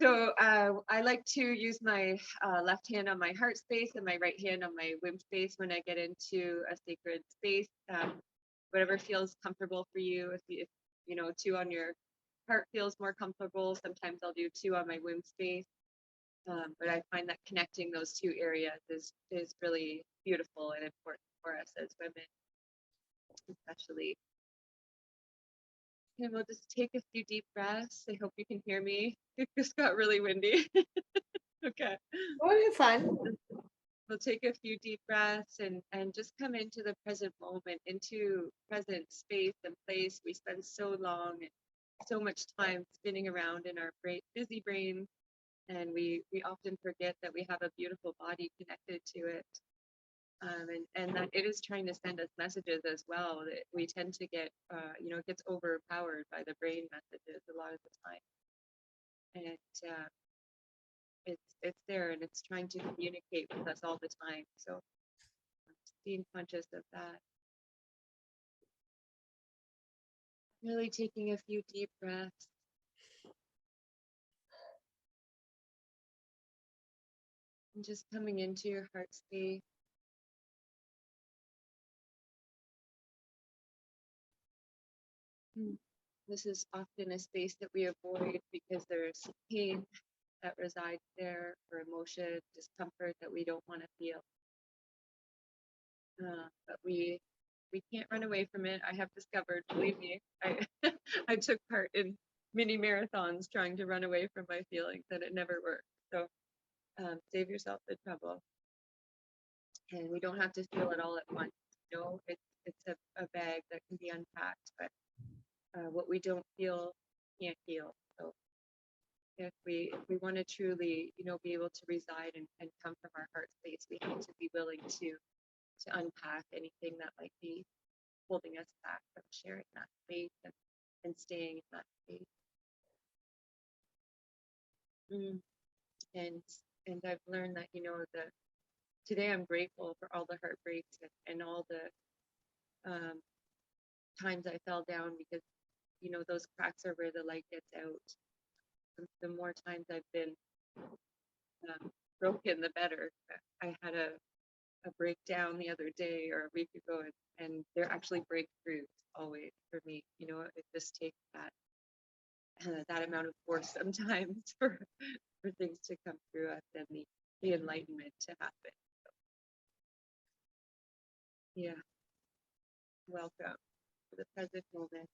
So I like to use my left hand on my heart space and my right hand on my womb space when I get into a sacred space. Whatever feels comfortable for you. If 2 on your heart feels more comfortable, sometimes I'll do 2 on my womb space. But I find that connecting those 2 areas is really beautiful and important for us as women, especially. And we'll just take a few deep breaths. I hope you can hear me. It just got really windy. Okay. Oh, you're fine. We'll take a few deep breaths and just come into the present moment, into present space and place. We spend so long and so much time spinning around in our busy brain, and we often forget that we have a beautiful body connected to it. And that it is trying to send us messages as well. That we tend to get, it gets overpowered by the brain messages a lot of the time. And it's there, and it's trying to communicate with us all the time. So being conscious of that. Really taking a few deep breaths. And just coming into your heart space. This is often a space that we avoid because there's pain that resides there, or emotion, discomfort that we don't want to feel. But we can't run away from it. I have discovered, believe me, I took part in mini marathons trying to run away from my feelings, and it never worked. So save yourself the trouble. And we don't have to feel it all at once. It's a bag that can be unpacked, but what we don't feel can't heal. So if we want to truly, be able to reside and come from our heart space, we have to be willing to unpack anything that might be holding us back from sharing that space and staying in that space. And I've learned that, today I'm grateful for all the heartbreaks and all the times I fell down, because those cracks are where the light gets out. The more times I've been broken, the better. I had a breakdown the other day or a week ago, and they're actually breakthroughs always for me. It just takes that amount of force sometimes for things to come through us and the enlightenment to happen. So, yeah. Welcome to the present moment.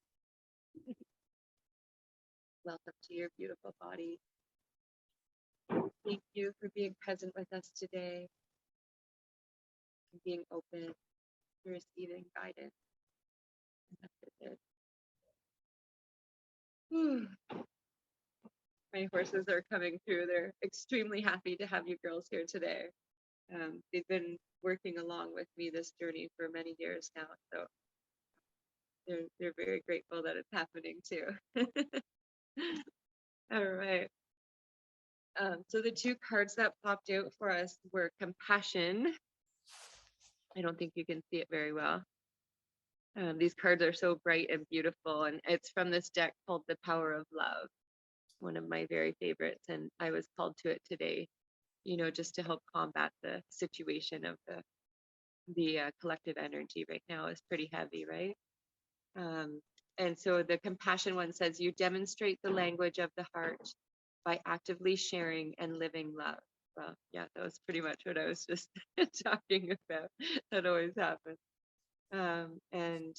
Welcome to your beautiful body. Thank you for being present with us today and being open to receiving guidance. My horses are coming through. They're extremely happy to have you girls here today. They've been working along with me this journey for many years now, so they're very grateful that it's happening too. All right. So the 2 cards that popped out for us were compassion. I don't think you can see it very well. These cards are so bright and beautiful, and it's from this deck called The Power of Love, one of my very favorites, and I was called to it today, just to help combat the situation of the collective energy right now is pretty heavy, right? And so the compassion one says, you demonstrate the language of the heart by actively sharing and living love. Well, yeah, that was pretty much what I was just talking about. That always happens. And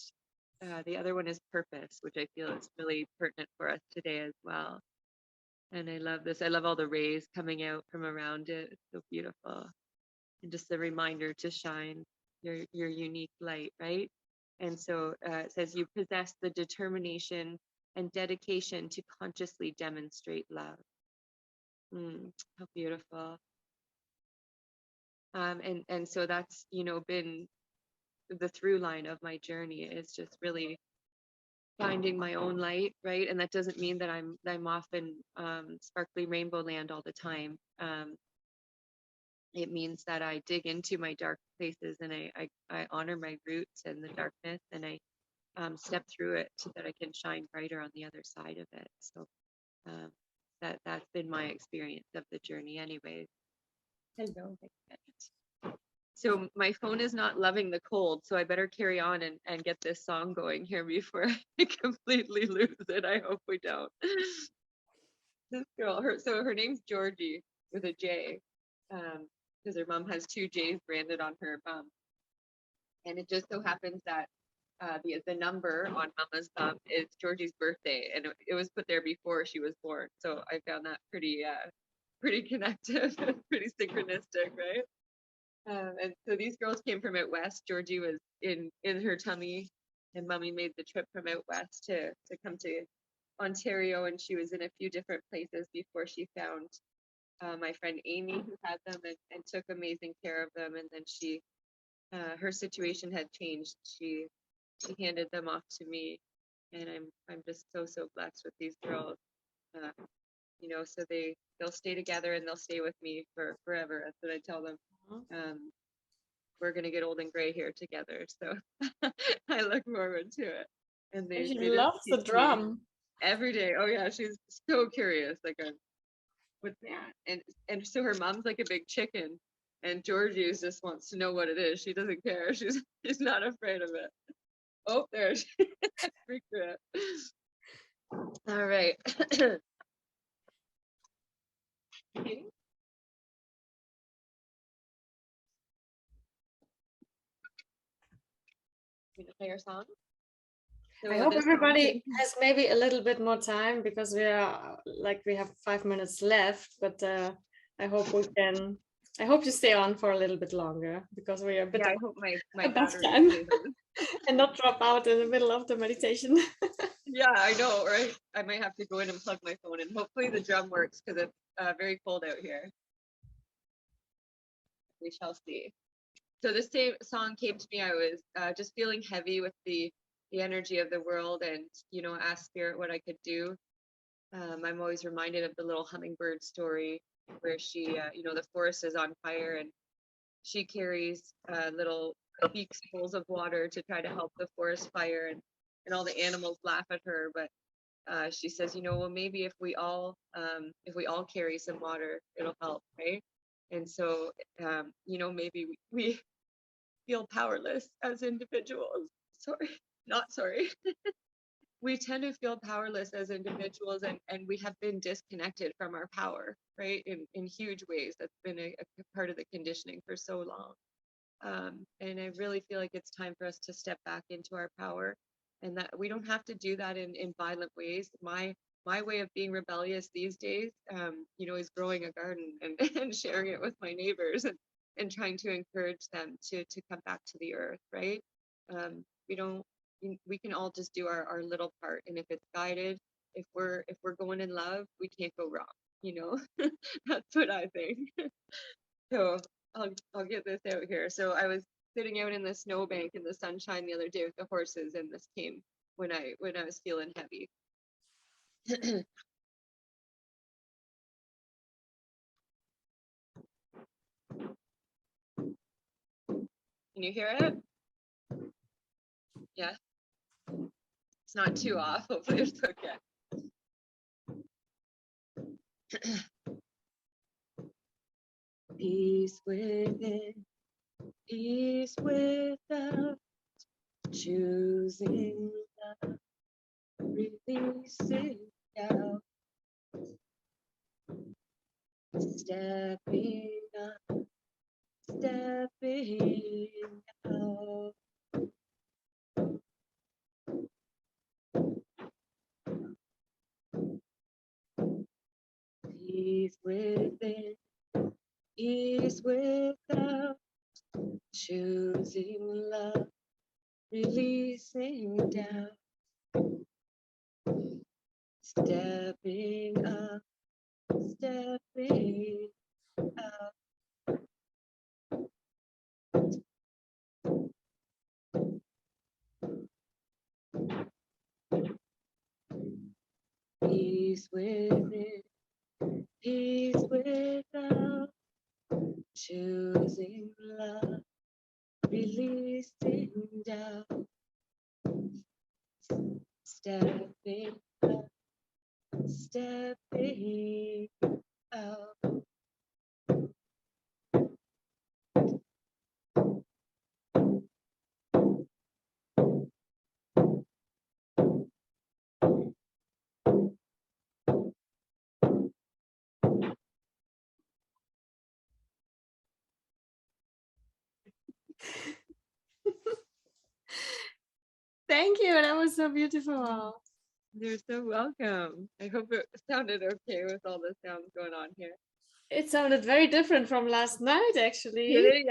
the other one is purpose, which I feel is really pertinent for us today as well. And I love this. I love all the rays coming out from around it. It's so beautiful. And just a reminder to shine your unique light, right? And so it says you possess the determination and dedication to consciously demonstrate love. How beautiful. And so that's, you know, been the through line of my journey, is just really finding my own light, right? And that doesn't mean that I'm off in sparkly rainbow land all the time. It means that I dig into my dark places, and I honor my roots and the darkness, and I step through it so that I can shine brighter on the other side of it. So that's been my experience of the journey anyways. Hello. So my phone is not loving the cold, so I better carry on and get this song going here before I completely lose it. I hope we don't. This girl, her name's Georgie with a J, because her mom has 2 J's branded on her bum. And it just so happens that the number on Mama's thumb is Georgie's birthday, and it was put there before she was born. So I found that pretty connective, pretty synchronistic, right? And so these girls came from out west. Georgie was in her tummy, and Mommy made the trip from out west to come to Ontario, and she was in a few different places before she found my friend Amy, who had them and took amazing care of them. And then her situation had changed. She handed them off to me, and I'm just so blessed with these girls. You know, so they'll stay together and they'll stay with me for forever. That's what I tell them. We're gonna get old and gray here together, so I look forward to it. And She they loves the just teach me drum. every day. Oh yeah, she's so curious. Like, what's that? And so her mom's like a big chicken, and Georgie just wants to know what it is. She doesn't care. She's not afraid of it. Oh, there she freaked her out. All right. Okay. You gonna play your song? I So hope this song everybody came- has maybe a little bit more time, because we have 5 minutes left, but I hope you stay on for a little bit longer, because we are a bit Yeah, I hope my above battery time. stays on. and not drop out in the middle of the meditation. Yeah, I know, right? I might have to go in and plug my phone, and hopefully the drum works, because it's very cold out here. We shall see. So this same song came to me. I was just feeling heavy with the energy of the world, and asked Spirit what I could do. I'm always reminded of the little hummingbird story, where she, the forest is on fire, and she carries little beaks full of water to try to help the forest fire, and all the animals laugh at her, but she says, well, maybe if we all carry some water, it'll help, right? And so, maybe we feel powerless as individuals. Sorry. We tend to feel powerless as individuals, and we have been disconnected from our power, right? In huge ways. That's been a part of the conditioning for so long. And I really feel like it's time for us to step back into our power, and that we don't have to do that in violent ways. My way of being rebellious these days, is growing a garden and sharing it with my neighbors, and trying to encourage them to come back to the earth, right? We can all just do our little part, and if it's guided, if we're going in love, we can't go wrong. That's what I think. So I'll get this out here. So I was sitting out in the snowbank in the sunshine the other day with the horses, and this came when I was feeling heavy. Can you hear it? Yeah. It's not too off. Hopefully it's okay. Peace within, peace without, choosing love releasing down, stepping up, stepping out. Peace within, ease without, choosing love, releasing down, stepping up, stepping out. Peace within, peace without, choosing love, releasing down, stepping up, stepping out. Thank you. That was so beautiful. You're so welcome. I hope it sounded okay with all the sounds going on here. It sounded very different from last night, actually. Really?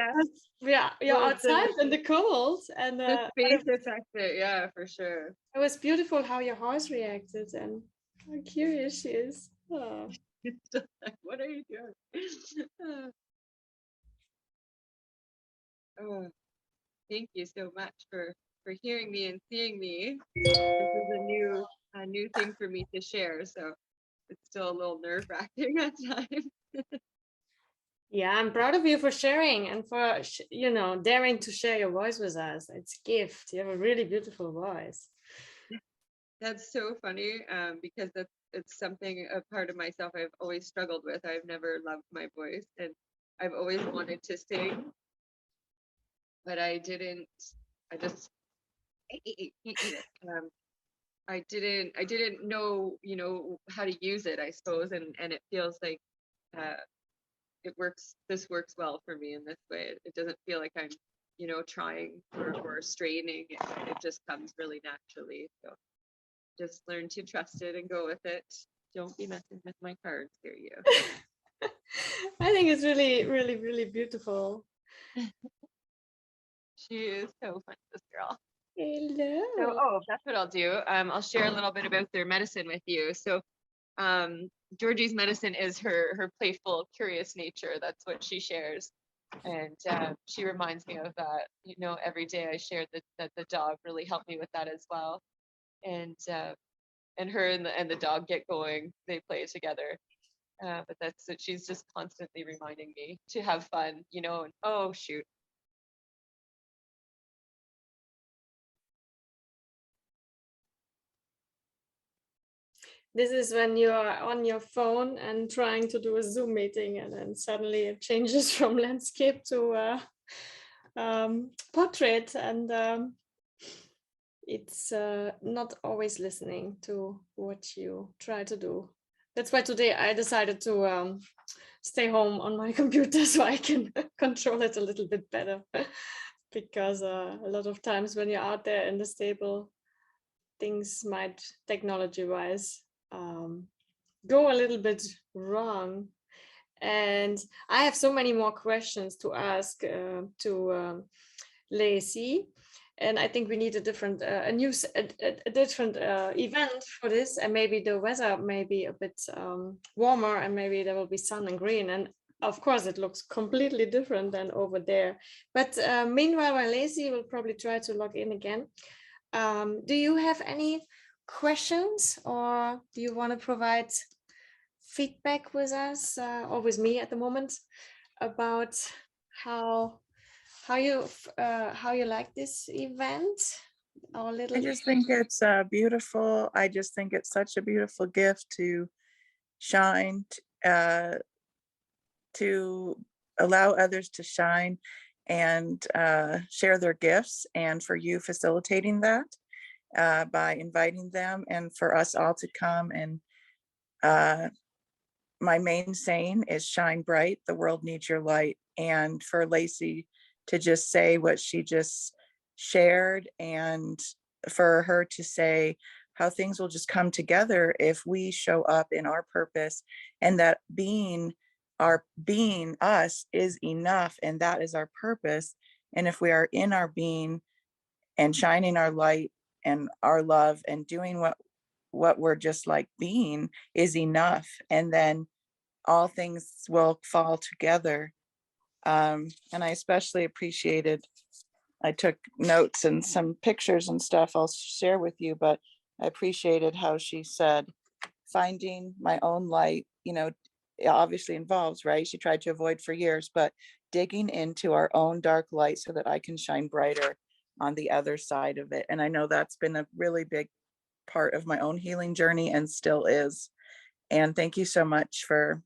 Yeah. You're Well, outside in the cold, and the space affected, yeah, for sure. it was beautiful how your horse reacted, and how curious she is. Oh. It's just like, what are you doing? Oh, thank you so much for hearing me and seeing me. This is a new thing for me to share, so it's still a little nerve-wracking at times. Yeah, I'm proud of you for sharing and for daring to share your voice with us. It's a gift. You have a really beautiful voice. That's so funny, because it's something, a part of myself I've always struggled with. I've never loved my voice, and I've always wanted to sing, but I didn't. I just I didn't know, how to use it, I suppose, and it feels like this works well for me in this way. It doesn't feel like I'm, trying or straining. It just comes really naturally. So just learn to trust it and go with it. Don't be messing with my cards here, you. I think it's really, really, really beautiful. She is so fun, this girl. Hello. So, that's what I'll do. I'll share a little bit about their medicine with you. So, Georgie's medicine is her playful, curious nature. That's what she shares, and she reminds me of that. Every day I share that the dog really helped me with that as well, and her and the dog get going. They play together. But that's it. She's just constantly reminding me to have fun, and oh shoot. This is when you are on your phone and trying to do a Zoom meeting, and then suddenly it changes from landscape to portrait, and it's not always listening to what you try to do. That's why today I decided to stay home on my computer so I can control it a little bit better. Because a lot of times when you're out there in the stable, things might, technology-wise, go a little bit wrong. And I have so many more questions to ask to Lacey. And I think we need a different, different event for this. And maybe the weather may be a bit warmer, and maybe there will be sun and green. And of course, it looks completely different than over there. But meanwhile, while Lacey will probably try to log in again, do you have any questions, or do you want to provide feedback with us or with me at the moment about how you like this event? Our little. I just think it's beautiful. I just think it's such a beautiful gift to shine, to allow others to shine and share their gifts, and for you facilitating that. by inviting them and for us all to come. And my main saying is shine bright, the world needs your light. And for Lacey to just say what she just shared, and for her to say how things will just come together if we show up in our purpose, and that being us is enough, and that is our purpose. And if we are in our being and shining our light and our love and doing what we're just like being is enough, and then all things will fall together. And I especially appreciated, I took notes and some pictures and stuff I'll share with you, but I appreciated how she said, finding my own light, it obviously involves, right? She tried to avoid for years, but digging into our own dark light so that I can shine brighter on the other side of it. And I know that's been a really big part of my own healing journey and still is. And thank you so much for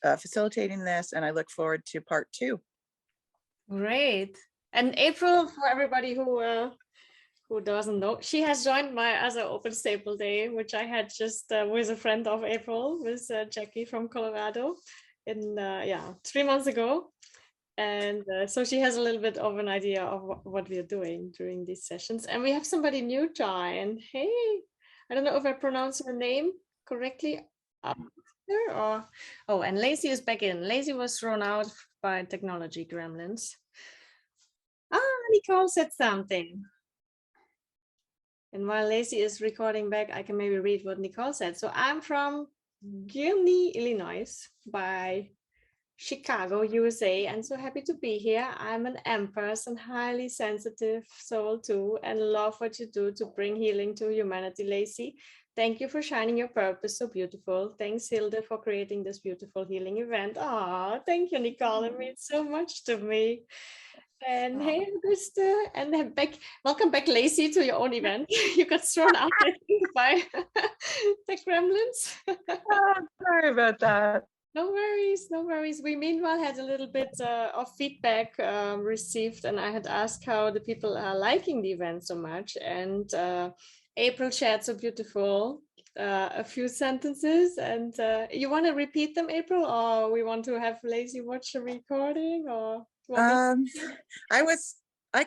facilitating this. And I look forward to part 2. Great. And April, for everybody who doesn't know, she has joined my other Open Stable Day, which I had just with a friend of April, with Jackie from Colorado, in 3 months ago. And so she has a little bit of an idea of what we are doing during these sessions. And we have somebody new join. Hey, I don't know if I pronounce her name correctly. And Lacey is back in. Lacey was thrown out by technology gremlins. Nicole said something. And while Lacey is recording back, I can maybe read what Nicole said. So I'm from Gurnee, Illinois, by Chicago, USA, and so happy to be here. I'm an Empress and highly sensitive soul too, and love what you do to bring healing to humanity, Lacey. Thank you for shining your purpose so beautiful. Thanks, Hilde, for creating this beautiful healing event. Oh, thank you, Nicole. It means so much to me. And hey, Augusta, and then welcome back, Lacey, to your own event. You got thrown out, I think, by the gremlins. Sorry about that. No worries, no worries. We meanwhile had a little bit of feedback received, and I had asked how the people are liking the event so much. And April shared so beautiful a few sentences, and you want to repeat them, April, or we want to have Lacey watch the recording, or? I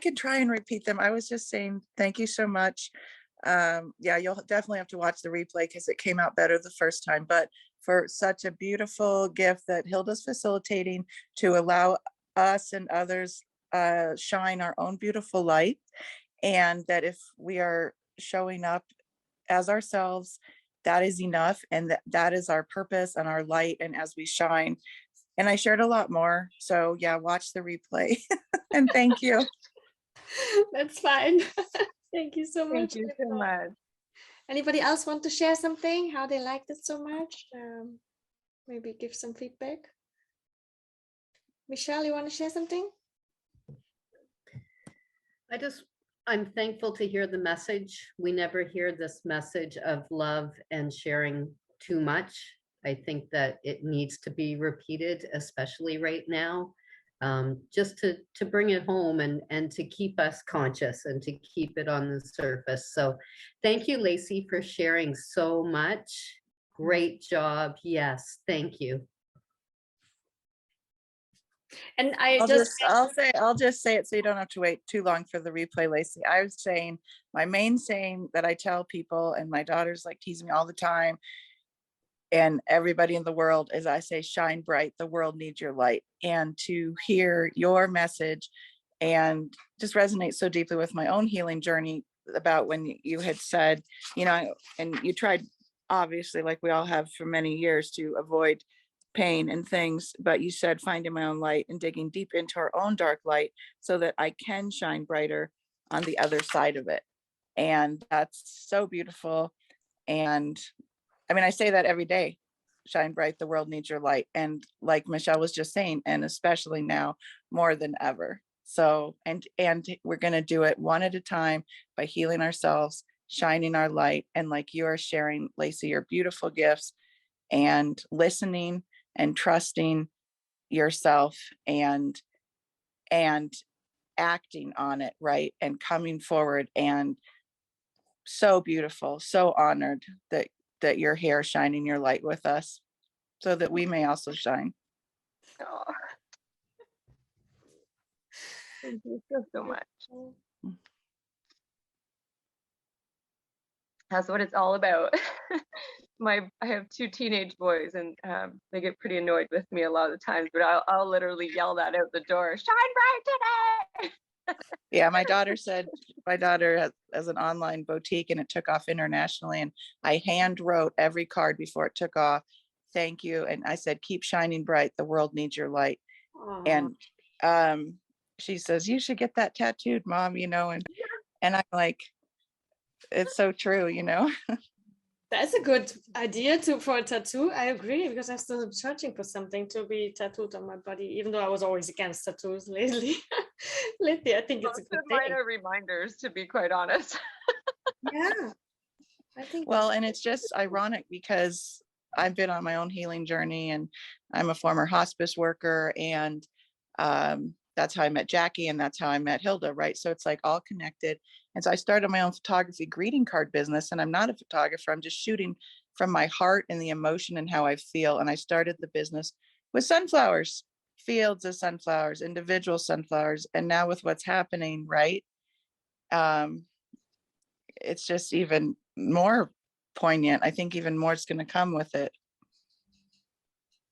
could try and repeat them. I was just saying, thank you so much. You'll definitely have to watch the replay because it came out better the first time, but for such a beautiful gift that Hilda's facilitating to allow us and others shine our own beautiful light. And that if we are showing up as ourselves, that is enough. And that is our purpose and our light. And as we shine, and I shared a lot more. So yeah, watch the replay. And thank you. That's fine. Thank you so much. Thank you so much. Anybody else want to share something, how they liked it so much? Maybe give some feedback. Michelle, you want to share something? I'm thankful to hear the message. We never hear this message of love and sharing too much. I think that it needs to be repeated, especially right now, just to bring it home and to keep us conscious and to keep it on the surface. So thank you, Lacey, for sharing so much. Great job. Yes, thank you. And I'll just say it so you don't have to wait too long for the replay, Lacey. I was saying, my main saying that I tell people, and my daughters like tease me all the time, and everybody in the world, is I say, shine bright, the world needs your light. And to hear your message and just resonate so deeply with my own healing journey about when you had said, and you tried, obviously, like we all have for many years, to avoid pain and things, but you said finding my own light and digging deep into our own dark light so that I can shine brighter on the other side of it. And that's so beautiful. And I mean, I say that every day, shine bright, the world needs your light. And like Michelle was just saying, and especially now more than ever. So, and we're going to do it one at a time by healing ourselves, shining our light. And like you are sharing, Lacey, your beautiful gifts, and listening and trusting yourself and acting on it, right? And coming forward and so beautiful, so honored that you're here shining your light with us so that we may also shine. Oh, thank you so much. That's what it's all about. I have 2 teenage boys, and they get pretty annoyed with me a lot of the times, but I'll literally yell that out the door, shine bright today. Yeah, my daughter has an online boutique and it took off internationally, and I hand wrote every card before it took off. Thank you. And I said, keep shining bright. The world needs your light. And she says, you should get that tattooed, Mom, and I'm like, it's so true, That's a good idea for a tattoo. I agree, because I'm still searching for something to be tattooed on my body, even though I was always against tattoos lately. Lately, I think it's a Most good of mine thing. are reminders, to be quite honest. Yeah, I think. Well, and it's just ironic because I've been on my own healing journey, and I'm a former hospice worker, and that's how I met Jackie, and that's how I met Hilda, right? So it's like all connected. And so I started my own photography greeting card business, and I'm not a photographer. I'm just shooting from my heart and the emotion and how I feel. And I started the business with sunflowers, fields of sunflowers, individual sunflowers. And now with what's happening, right? It's just even more poignant. I think even more is going to come with it.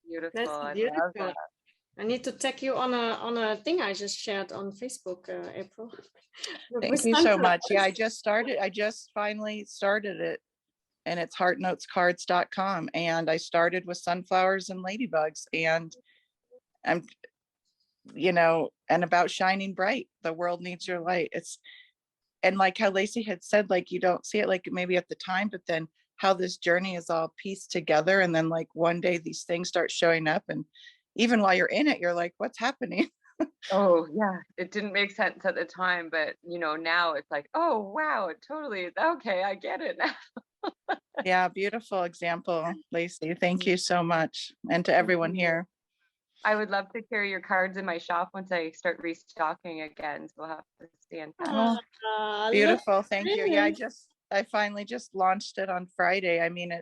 Beautiful. That's I love beautiful. that. I need to tag you on a thing I just shared on Facebook, April. Thank you so much. Yeah, I just finally started it, and it's heartnotescards.com. And I started with sunflowers and ladybugs, and I'm, and about shining bright. The world needs your light. And like how Lacey had said, like, you don't see it like maybe at the time, but then how this journey is all pieced together. And then like one day these things start showing up, and even while you're in it, you're like, what's happening? Oh yeah, it didn't make sense at the time, but now it's like, oh wow, it totally, okay, I get it now. Yeah, beautiful example, Lacey. Thank you so much. And to everyone here. I would love to carry your cards in my shop once I start restocking again. So we'll have to stay in touch. Oh, beautiful. Thank you. Yeah, I finally just launched it on Friday. I mean,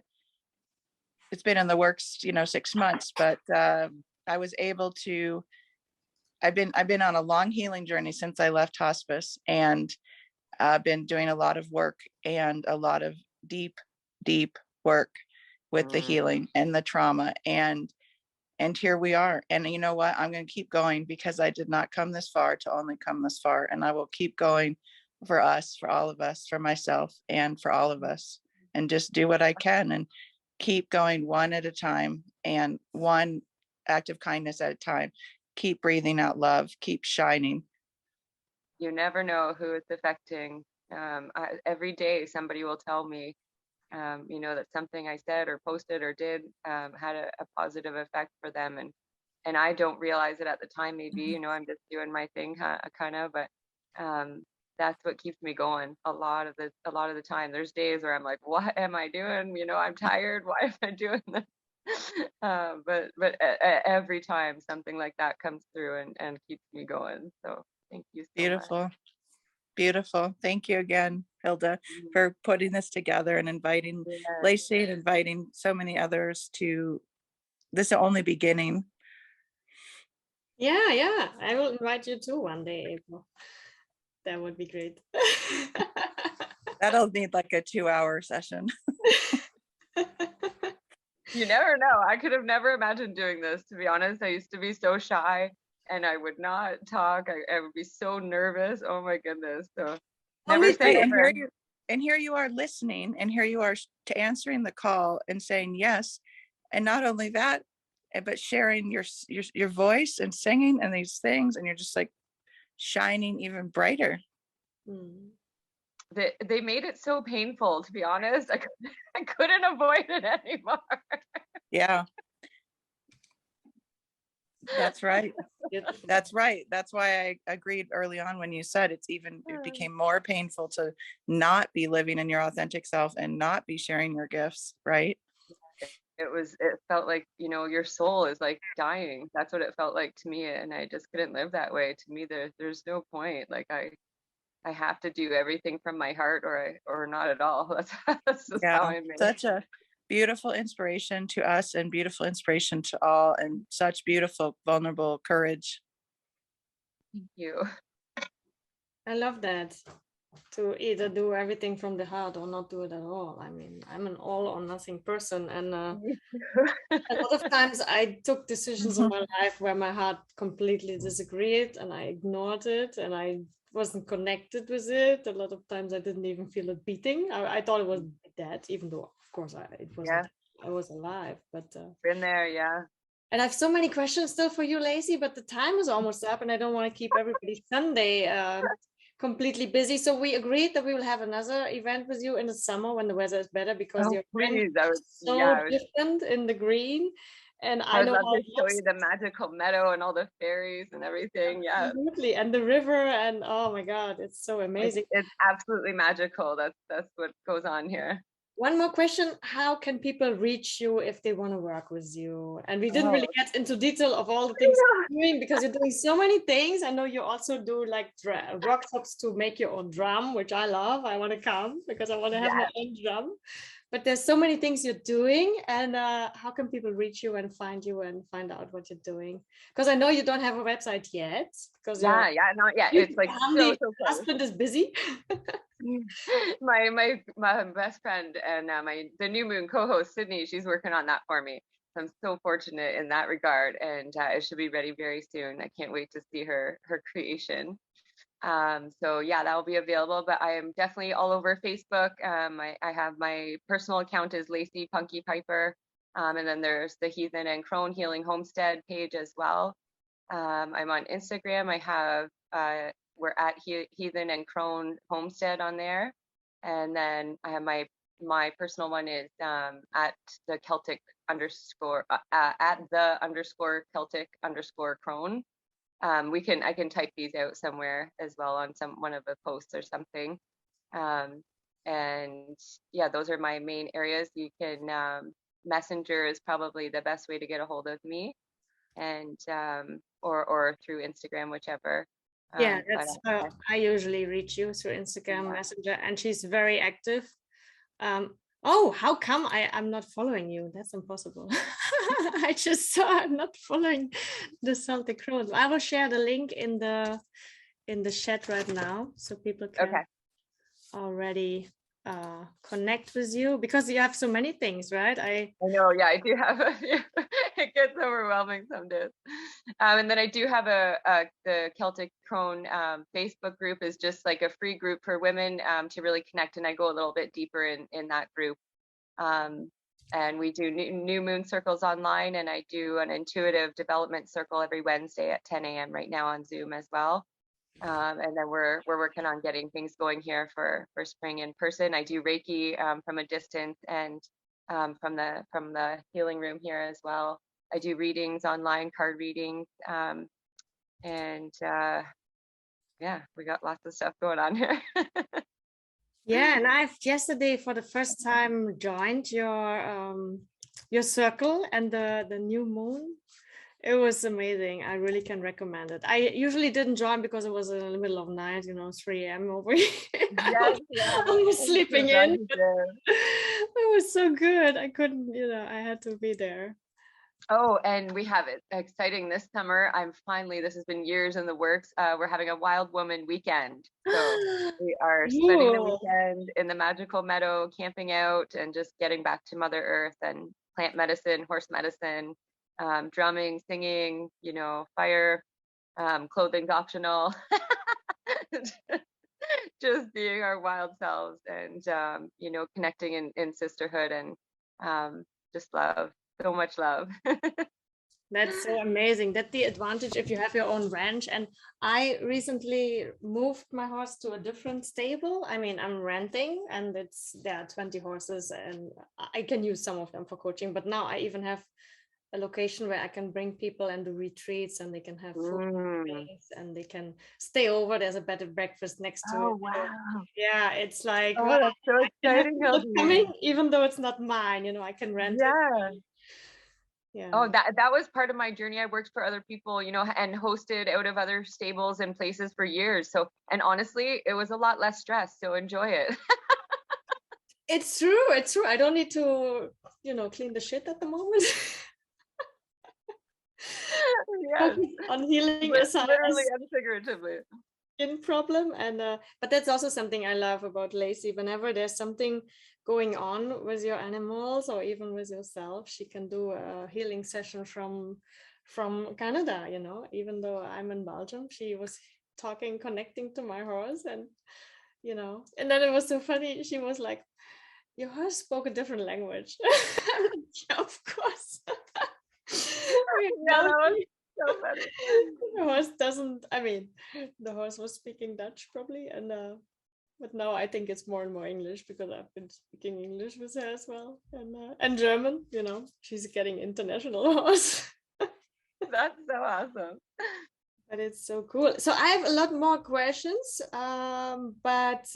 it's been in the works, 6 months, but I was able to, I've been on a long healing journey since I left hospice, and I've been doing a lot of work and a lot of deep, deep work with the healing and the trauma. And here we are. And you know what? I'm going to keep going, because I did not come this far to only come this far. And I will keep going for us, for all of us, for myself, and for all of us, and just do what I can and keep going one at a time, and one act of kindness at a time. Keep breathing out love, keep shining. You never know who it's affecting. Every day somebody will tell me, that something I said or posted or did had a positive effect for them, and I don't realize it at the time. Maybe I'm just doing my thing, kind of, but that's what keeps me going a lot of the time. There's days where I'm like, what am I doing? I'm tired. Why am I doing this? But every time something like that comes through and keeps me going. So thank you so Beautiful. much. Beautiful. Thank you again, Hilda, for putting this together and inviting Lacey and inviting so many others to this only beginning. Yeah. I will invite you too one day, April. That would be great. That'll need like a 2-hour session. You never know. I could have never imagined doing this, to be honest. I used to be so shy and I would not talk. I would be so nervous. Oh my goodness. So never say never. And here you are listening, and here you are to answering the call and saying yes. And not only that, but sharing your voice and singing and these things, and you're just like shining even brighter. They made it so painful, to be honest. I couldn't avoid it anymore. Yeah. That's right. That's right. That's why I agreed early on when you said it became more painful to not be living in your authentic self and not be sharing your gifts, right? It felt like, your soul is like dying. That's what it felt like to me. And I just couldn't live that way. To me, there's no point. Like I I have to do everything from my heart or not at all. That's just how Yeah, I'm made. such a beautiful inspiration to us and beautiful inspiration to all, and such beautiful, vulnerable courage. Thank you. I love that. To either do everything from the heart or not do it at all. I mean, I'm an all or nothing person, and a lot of times I took decisions in my life where my heart completely disagreed, and I ignored it, and I wasn't connected with it. A lot of times I didn't even feel it beating. I thought it was dead, even though, of course, it wasn't. Yeah. I was alive, but Been there, yeah. and I have so many questions still for you, Lacey, but the time is almost up, and I don't want to keep everybody Sunday completely busy. So we agreed that we will have another event with you in the summer when the weather is better, because Oh, your please. so different in the green. And I I would know love how to it show looks. you the magical meadow and all the fairies and everything. Yeah. Absolutely. And the river, and oh my God, it's so amazing. It's absolutely magical. That's what goes on here. One more question. How can people reach you if they want to work with you? And we didn't really get into detail of all the things you're doing, because you're doing so many things. I know you also do like workshops to make your own drum, which I love. I want to come because I want to have my own drum. But there's so many things you're doing. And how can people reach you and find out what you're doing? Because I know you don't have a website yet. Because not yet. It's like so close. Husband is busy. my best friend and the New Moon co-host Sydney, she's working on that for me. So I'm so fortunate in that regard, and it should be ready very soon. I can't wait to see her creation. So yeah, that will be available. But I am definitely all over Facebook. I have my personal account is Lacey Punkey Piper, and then there's the Heathen and Crone Healing Homestead page as well. I'm on Instagram. I have we're at Heathen and Crone Homestead on there, and then I have my personal one is at the Celtic _ at the _ Crone. I can type these out somewhere as well on one of the posts or something. And yeah, those are my main areas. You can Messenger is probably the best way to get a hold of me, and or through Instagram, whichever. Yeah, that's how I usually reach you, through Instagram Messenger, and she's very active. Oh, how come I'm not following you? That's impossible. I just saw I'm not following the Celtic Crows. I will share the link in the chat right now, so people can already connect with you, because you have so many things, right? I know, yeah, I do have it gets overwhelming some days. And then I do have the Celtic Crone Facebook group is just like a free group for women to really connect, and I go a little bit deeper in that group. And we do new moon circles online, and I do an intuitive development circle every Wednesday at 10 a.m. right now on Zoom as well. And then we're working on getting things going here for spring in person. I do Reiki from a distance, and from the healing room here as well. I do readings online, card readings, and yeah, we got lots of stuff going on here. Yeah, and I've yesterday for the first time joined your circle and the new moon. It was amazing. I really can recommend it. I usually didn't join because it was in the middle of night, 3 a.m. over here. Yes, I was sleeping in. It was so good. I couldn't, I had to be there. Oh, and we have it exciting this summer. This has been years in the works. We're having a Wild Woman weekend. So we are spending the weekend in the magical meadow, camping out and just getting back to Mother Earth and plant medicine, horse medicine, drumming, singing, fire, clothing's optional. Just being our wild selves and, connecting in sisterhood and just love. So much love. That's so amazing. That's the advantage if you have your own ranch. And I recently moved my horse to a different stable. I mean, I'm renting, and there are 20 horses, and I can use some of them for coaching. But now I even have a location where I can bring people and do retreats, and they can have food and they can stay over. There's a bed and breakfast next to it. Oh, wow. Yeah, it's like, oh, that's so exciting. Coming, even though it's not mine, I can rent it. Yeah. Oh, that was part of my journey. I worked for other people, and hosted out of other stables and places for years. So, and honestly, it was a lot less stress. So enjoy it. It's true. It's true. I don't need to, clean the shit at the moment. Yes, On healing aside literally and figuratively. skin problem. And but that's also something I love about Lacey. Whenever there's something going on with your animals or even with yourself, she can do a healing session from Canada, even though I'm in Belgium. She was connecting to my horse, and and then it was so funny. She was like, your horse spoke a different language. Yeah, of course. Yeah, that was so funny. The horse doesn't, the horse was speaking Dutch probably, and but now I think it's more and more English because I've been speaking English with her as well, and German. She's getting international horse. That's so awesome. But it's so cool. So I have a lot more questions, but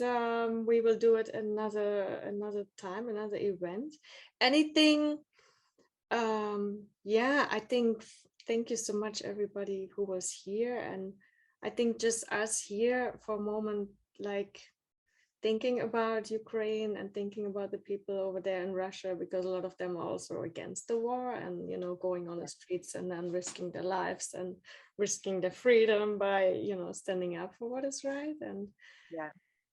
we will do it another time, another event. Anything? Yeah, I think. Thank you so much, everybody who was here, and I think just us here for a moment, like thinking about Ukraine and thinking about the people over there in Russia, because a lot of them are also against the war and, going on the streets and then risking their lives and risking their freedom by, standing up for what is right. And Yeah,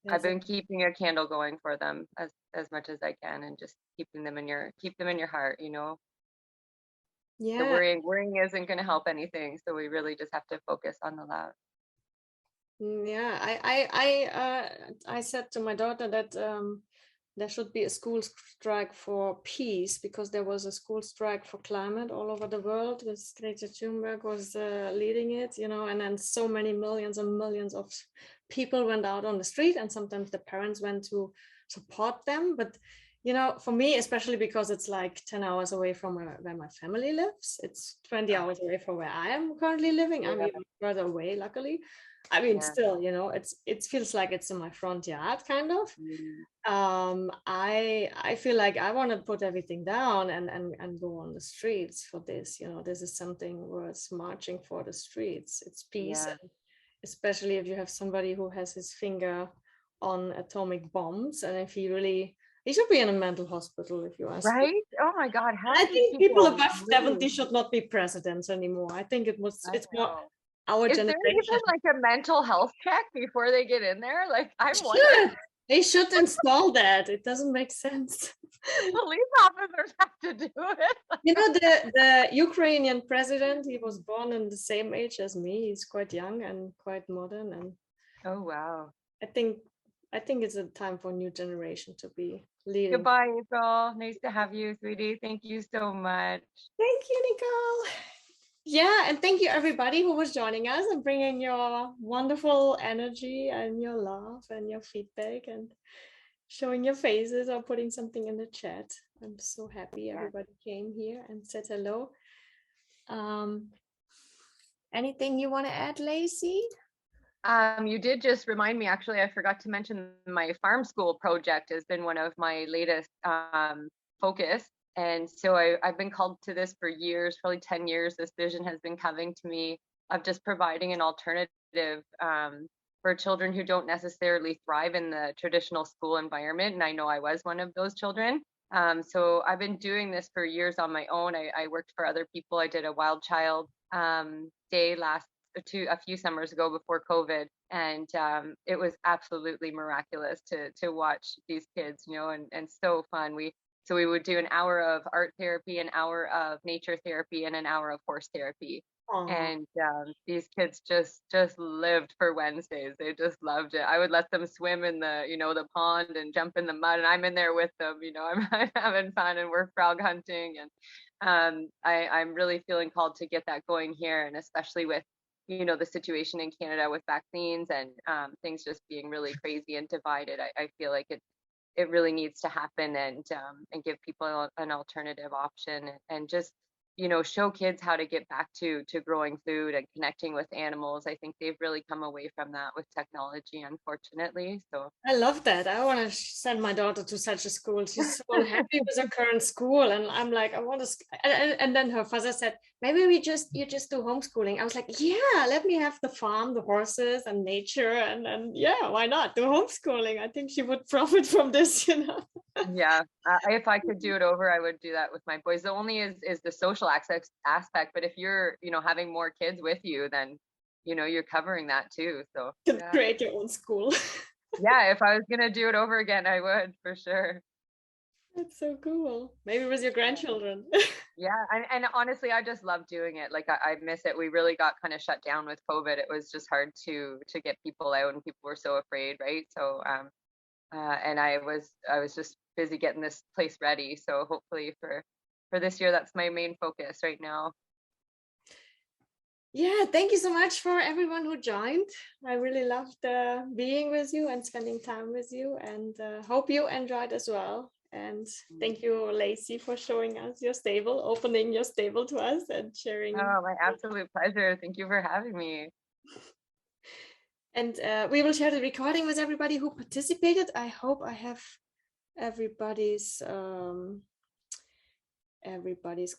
I've been keeping a candle going for them as much as I can, and just keep them in your heart. yeah, The worrying isn't going to help anything. So we really just have to focus on the love. Yeah, I said to my daughter that there should be a school strike for peace, because there was a school strike for climate all over the world. With Greta Thunberg was leading it, and then so many millions and millions of people went out on the street, and sometimes the parents went to support them. But for me, especially because it's like 10 hours away from where my family lives, it's 20 hours away from where I am currently living. I'm even further away, luckily. Still, it feels like it's in my front yard, kind of. I feel like I want to put everything down and go on the streets for this. This is something worth marching for. The streets. It's peace, and especially if you have somebody who has his finger on atomic bombs, and if he should be in a mental hospital, if you ask me. Right? Oh my God. I think people above 70 should not be presidents anymore. I think it's more our Is generation. there even like a mental health check before they get in there? Like, I'm wondering. They should install that. It doesn't make sense. Police officers have to do it. The Ukrainian president, he was born in the same age as me. He's quite young and quite modern. And oh, wow. I think it's a time for a new generation to be leading. Goodbye, April. Nice to have you, sweetie. Thank you so much. Thank you, Nicole. Yeah, and thank you everybody who was joining us and bringing your wonderful energy and your love and your feedback and showing your faces or putting something in the chat. I'm so happy everybody came here and said hello. Anything you want to add, Lacey? You did just remind me, actually, I forgot to mention my farm school project has been one of my latest focus. And so I've been called to this for years, probably 10 years. This vision has been coming to me of just providing an alternative for children who don't necessarily thrive in the traditional school environment. And I know I was one of those children. So I've been doing this for years on my own. I worked for other people. I did a wild child day a few summers ago before COVID. And it was absolutely miraculous to watch these kids, and so fun. So we would do an hour of art therapy, an hour of nature therapy, and an hour of horse therapy. Aww. And these kids just lived for Wednesdays. They just loved it. I would let them swim in the pond and jump in the mud, and I'm in there with them. I'm having fun, and we're frog hunting. And I'm really feeling called to get that going here, and especially with the situation in Canada with vaccines and things just being really crazy and divided. I feel like it really needs to happen and give people an alternative option, and just show kids how to get back to growing food and connecting with animals. I think they've really come away from that with technology, unfortunately. So I love that. I want to send my daughter to such a school. She's so unhappy with her current school, and I'm like, I want to. And then her father said, maybe you just do homeschooling. I was like, yeah, let me have the farm, the horses, and nature, and yeah, why not do homeschooling? I think she would profit from this, yeah, if I could do it over, I would do that with my boys. The only is the social aspect. But if you're, having more kids with you, then, you're covering that too. So To yeah. create your own school. Yeah, if I was gonna do it over again, I would for sure. That's so cool. Maybe with your grandchildren. Yeah, and honestly, I just love doing it. Like I miss it. We really got kind of shut down with COVID. It was just hard to get people out, and people were so afraid, right? So and I was just busy getting this place ready. So hopefully for this year, that's my main focus right now. Yeah, thank you so much for everyone who joined. I really loved being with you and spending time with you, and hope you enjoyed as well. And thank you, Lacey, for showing us your stable, opening your stable to us and sharing. Oh, my absolute pleasure. Thank you for having me. And we will share the recording with everybody who participated. I hope I have everybody's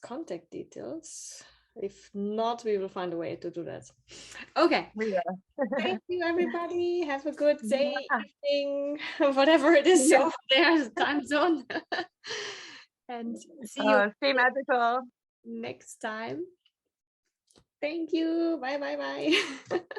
contact details. If not, we will find a way to do that. Okay. Yeah. Thank you, everybody. Have a good day, evening, whatever it is over there, time zone. And see you Stay magical. next time. Thank you. Bye, bye, bye.